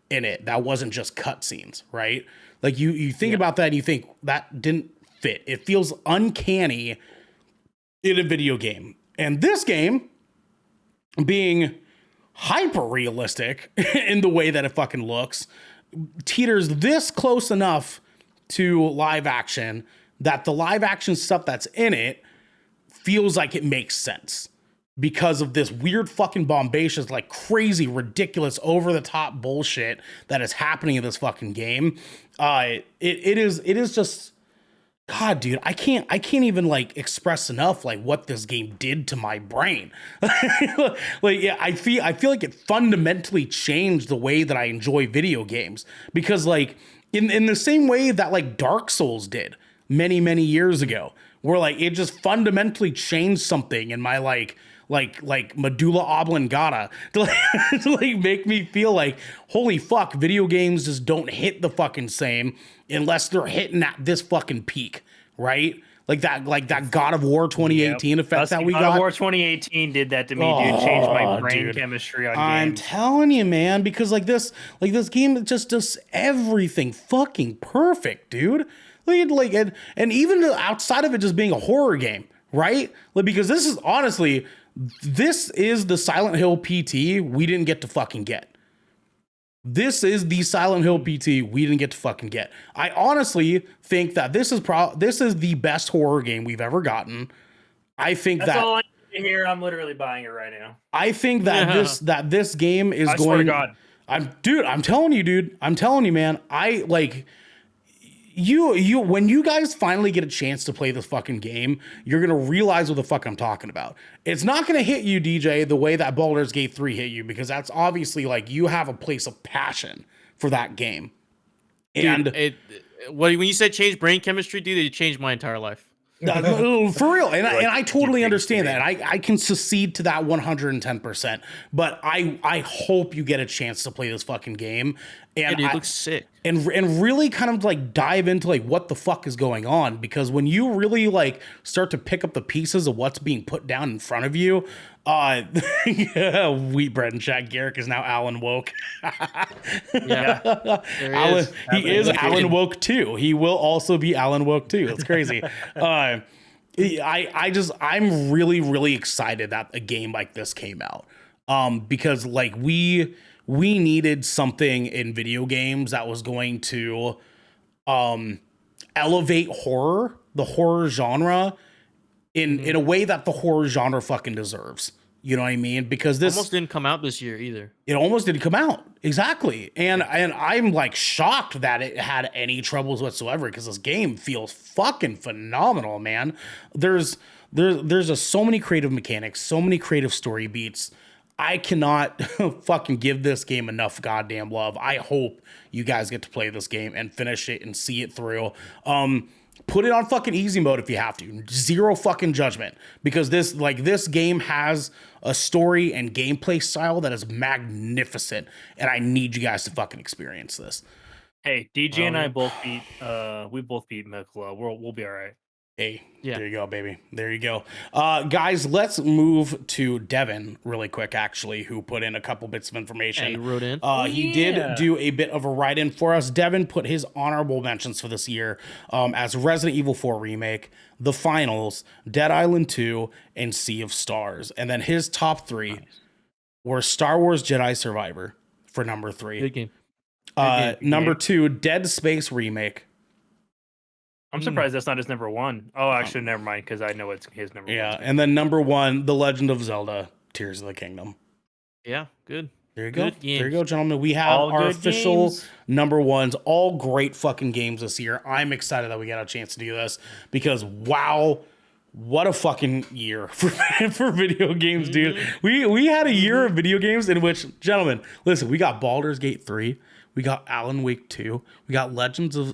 in it that wasn't just cutscenes, right? Like you think about that and you think that didn't fit. It feels uncanny in a video game. And this game, being hyper realistic in the way that it fucking looks, teeters this close enough to live action that the live action stuff that's in it feels like it makes sense. Because of this weird fucking bombacious, like crazy, ridiculous, over the top bullshit that is happening in this fucking game. It is just, God, dude, I can't even like express enough like what this game did to my brain. Like, yeah, I feel like it fundamentally changed the way that I enjoy video games, because like in the same way that like Dark Souls did many years ago, where like it just fundamentally changed something in my like medulla oblongata to like make me feel like, holy fuck, video games just don't hit the fucking same unless they're hitting at this fucking peak, right? Like that God of War 2018 effect that we got. God of War 2018 did that to me, dude. Changed my brain chemistry on games. I'm telling you, man, because like this game just does everything fucking perfect, dude. Like and even outside of it just being a horror game, right? Like, because this is honestly, this is the Silent Hill PT we didn't get to fucking get. This is the Silent Hill PT we didn't get to fucking get. I honestly think that this is the best horror game we've ever gotten. I think that's all I need to hear. I'm literally buying it right now. I think that this game is going. Swear to God. I'm telling you, dude. I'm telling you, man. I like. You when you guys finally get a chance to play this fucking game, you're gonna realize what the fuck I'm talking about. It's not gonna hit you, DJ, the way that Baldur's Gate 3 hit you, because that's obviously like you have a place of passion for that game. And dude, when you said change brain chemistry, dude, it changed my entire life. For real, and I totally keep understand things that. I can secede to that 110%. But I hope you get a chance to play this fucking game, and Dude, it looks sick. and really kind of like dive into like what the fuck is going on, because when you really like start to pick up the pieces of what's being put down in front of you, wheat bread and chat. Garrick is now Alan Woke. Yeah, there Alan, is. he is Absolutely. Alan Woke too. He will also be Alan Woke too. It's crazy. I'm really excited that a game like this came out. Because like we needed something in video games that was going to elevate the horror genre in a way that the horror genre fucking deserves. You know what I mean? Because this Almost didn't come out this year either. it almost didn't come out. Exactly. And I'm like shocked that it had any troubles whatsoever, because this game feels fucking phenomenal, man. There's so many creative mechanics, so many creative story beats. I cannot fucking give this game enough goddamn love. I hope you guys get to play this game and finish it and see it through. Put it on fucking easy mode if you have to. Zero fucking judgment, because this game has a story and gameplay style that is magnificent, and I need you guys to fucking experience this. Hey, DJ and I both beat. We both beat Mikla. We'll be all right. Hey, Yeah. There you go, baby. There you go. Guys, let's move to Devin really quick, actually, who put in a couple bits of information. Yeah, he wrote in. He did do a bit of a write-in for us. Devin put his honorable mentions for this year as Resident Evil 4 Remake, The Finals, Dead Island 2, and Sea of Stars. And then his top three were Star Wars Jedi Survivor for number 3. Good game. Number 2, Dead Space Remake. I'm surprised that's not his number one. Oh, actually, never mind, because I know it's his number one. Yeah, and then number 1, The Legend of Zelda, Tears of the Kingdom. Yeah, good. There you go. Good There you games. go, gentlemen. We have All our good official games. number ones. All great fucking games this year. I'm excited that we got a chance to do this, because wow, what a fucking year for video games, dude. We had a year of video games in which, gentlemen, listen, we got Baldur's Gate 3. We got Alan Wake 2. We got Legend of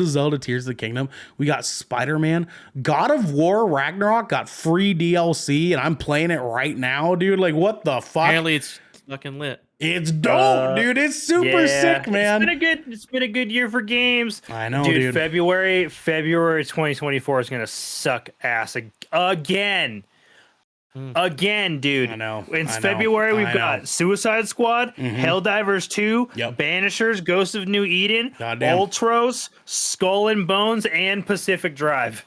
Zelda Tears of the Kingdom. We got Spider-Man. God of War Ragnarok got free DLC, and I'm playing it right now, dude. Like, what the fuck? Apparently, it's fucking lit. It's dope, dude. It's super sick, man. It's been a good year for games. I know, dude. February 2024 is gonna suck ass again. Again, dude. I know. It's I know. February. We've I got know. Suicide Squad, Helldivers 2, Yep. Banishers, Ghost of New Eden, Goddamn. Ultros, Skull and Bones, and Pacific Drive.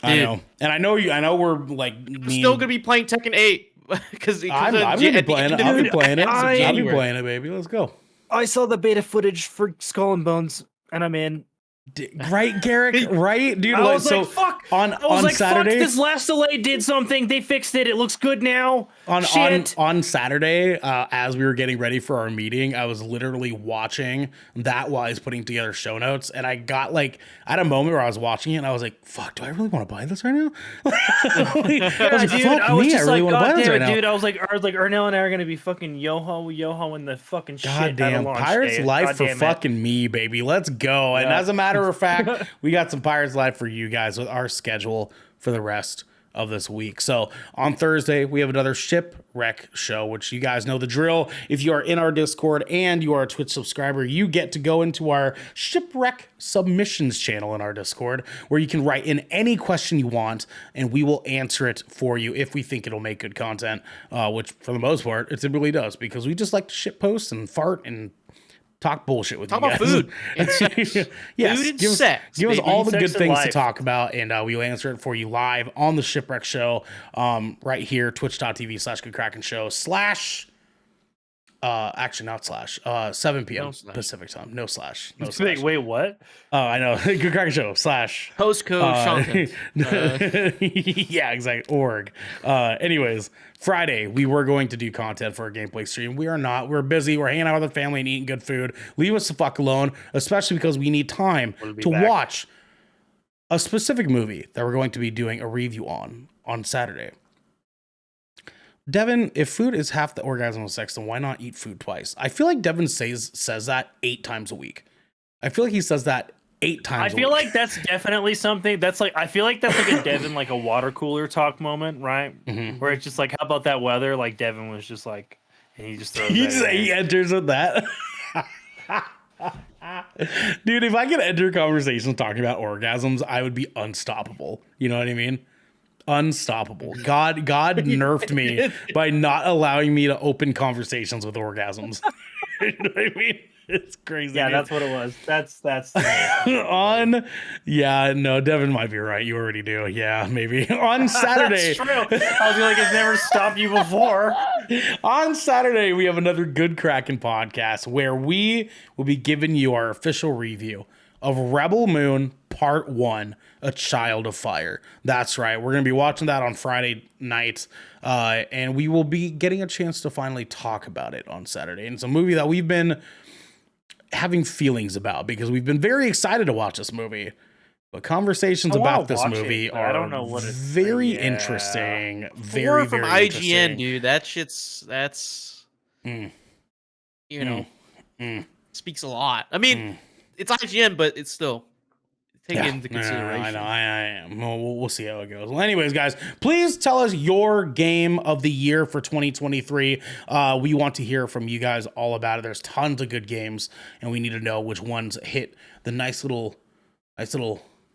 I Dude. know. And I know we're like Still gonna be playing Tekken 8 because I'm gonna be playing it. I'll be playing it. I'll be January. playing it, baby. Let's go. I saw the beta footage for Skull and Bones, and I'm in. Right, Garrick? Right, dude. I Like, was so like, fuck. on I was like, Saturday, fuck, this last delay did something. They fixed it. It looks good now. on Saturday, as we were getting ready for our meeting, I was literally watching that while I was putting together show notes, and I got like at a moment where I was watching it, and I was like, "Fuck, do I really want to buy this right now?" I was just like, wanna God buy this damn right it, now. dude. I was like, Ernell and I are gonna be fucking yo-ho in the fucking shit. at a Goddamn, launch Pirates day. Life God for damn it. fucking me, baby. Let's go. And Yeah. as a matter of fact, we got some Pirates Life for you guys with our schedule for the rest of this week. So on Thursday, we have another Shipwreck show, which you guys know the drill. If you are in our Discord and you are a Twitch subscriber, you get to go into our Shipwreck submissions channel in our Discord, where you can write in any question you want, and we will answer it for you if we think it'll make good content, which for the most part, it typically does, because we just like to shit post and fart and talk bullshit with Talk you about guys. food and sex. Yes, Food and give us, sex, give us baby. all the Sex good and things to life. talk about, and we will answer it for you live on the Shipwreck Show, right here, twitch.tv/Kraken Show actually not slash 7 p.m. No slash. Pacific time. No slash. No slash. Wait, what? Oh, I know. Good Kraken Show slash. Postcode Shantan. Yeah, exactly. Org. Anyways, Friday, we were going to do content for a gameplay stream. We are not. We're busy. We're hanging out with the family and eating good food. Leave us the fuck alone, especially because we need time be to back. watch a specific movie that we're going to be doing a review on Saturday. Devin, if food is half the orgasm of sex, then why not eat food twice? I feel like Devin says that 8 times a week. I feel like he says that 8 times. I feel like that's definitely something that's like I feel like that's like a Devin like a water cooler talk moment, right? Mhm. Where it's just like, how about that weather? Like Devin was just like, and he just throws He, that in he there. enters with that. Dude, if I could enter conversations talking about orgasms, I would be unstoppable. You know what I mean? Unstoppable. God nerfed me by not allowing me to open conversations with orgasms. You know what I mean? It's crazy. Yeah, dude. that's what it was. That's Yeah, no, Devin might be right. You already do. Yeah, maybe. On Saturday. That's true. I was like, it's never stopped you before. On Saturday, we have another Good Kraken podcast where we will be giving you our official review of Rebel Moon Part 1, A Child of Fire. That's right. We're going to be watching that on Friday night, and we will be getting a chance to finally talk about it on Saturday. And it's a movie that we've been having feelings about because we've been very excited to watch this movie. But conversations I wanna about this watch movie it, but I are don't know what it's- very yeah. interesting. Very, Horror from very IGN, interesting. dude. That's Mm. you know Mm. speaks a lot. I mean, it's IGN, but it's still take it into consideration. I know. I am. We'll see how it goes. Well, anyways, guys, please tell us your game of the year for 2023. We want to hear from you guys all about it. There's tons of good games, and we need to know which ones hit the nice little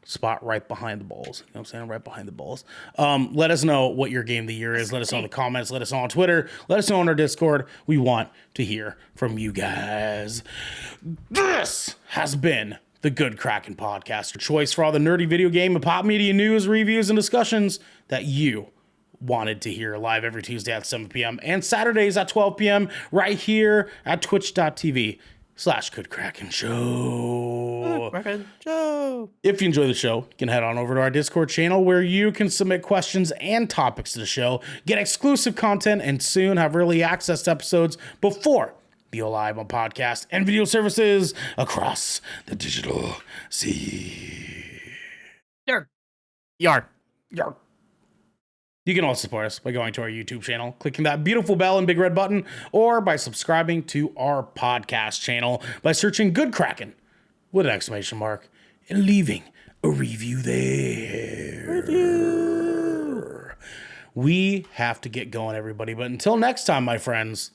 spot right behind the balls. You know what I'm saying? Right behind the balls. Let us know what your game of the year is. Let us know in the comments. Let us know on Twitter. Let us know on our Discord. We want to hear from you guys. This has been the Good Kraken podcast, your choice for all the nerdy video game and pop media news, reviews, and discussions that you wanted to hear live every Tuesday at 7 p.m. and Saturdays at 12 p.m. right here at twitch.tv/Good Kraken Show. Kraken Joe. If you enjoy the show, you can head on over to our Discord channel where you can submit questions and topics to the show, get exclusive content, and soon have early access to episodes before they go live on podcast and video services across the digital sea. Yark. Yark. You can also support us by going to our YouTube channel, clicking that beautiful bell and big red button, or by subscribing to our podcast channel by searching Good Kraken with an exclamation mark and leaving a review there. We have to get going, everybody. But until next time, my friends.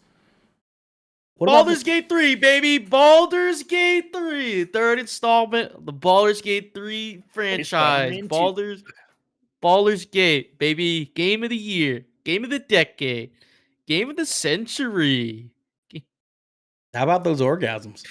What about Baldur's Gate 3, baby. Baldur's Gate 3. Third installment of the Baldur's Gate 3 franchise. Baldur's Gate, baby. Game of the year. Game of the decade. Game of the century. How about those orgasms?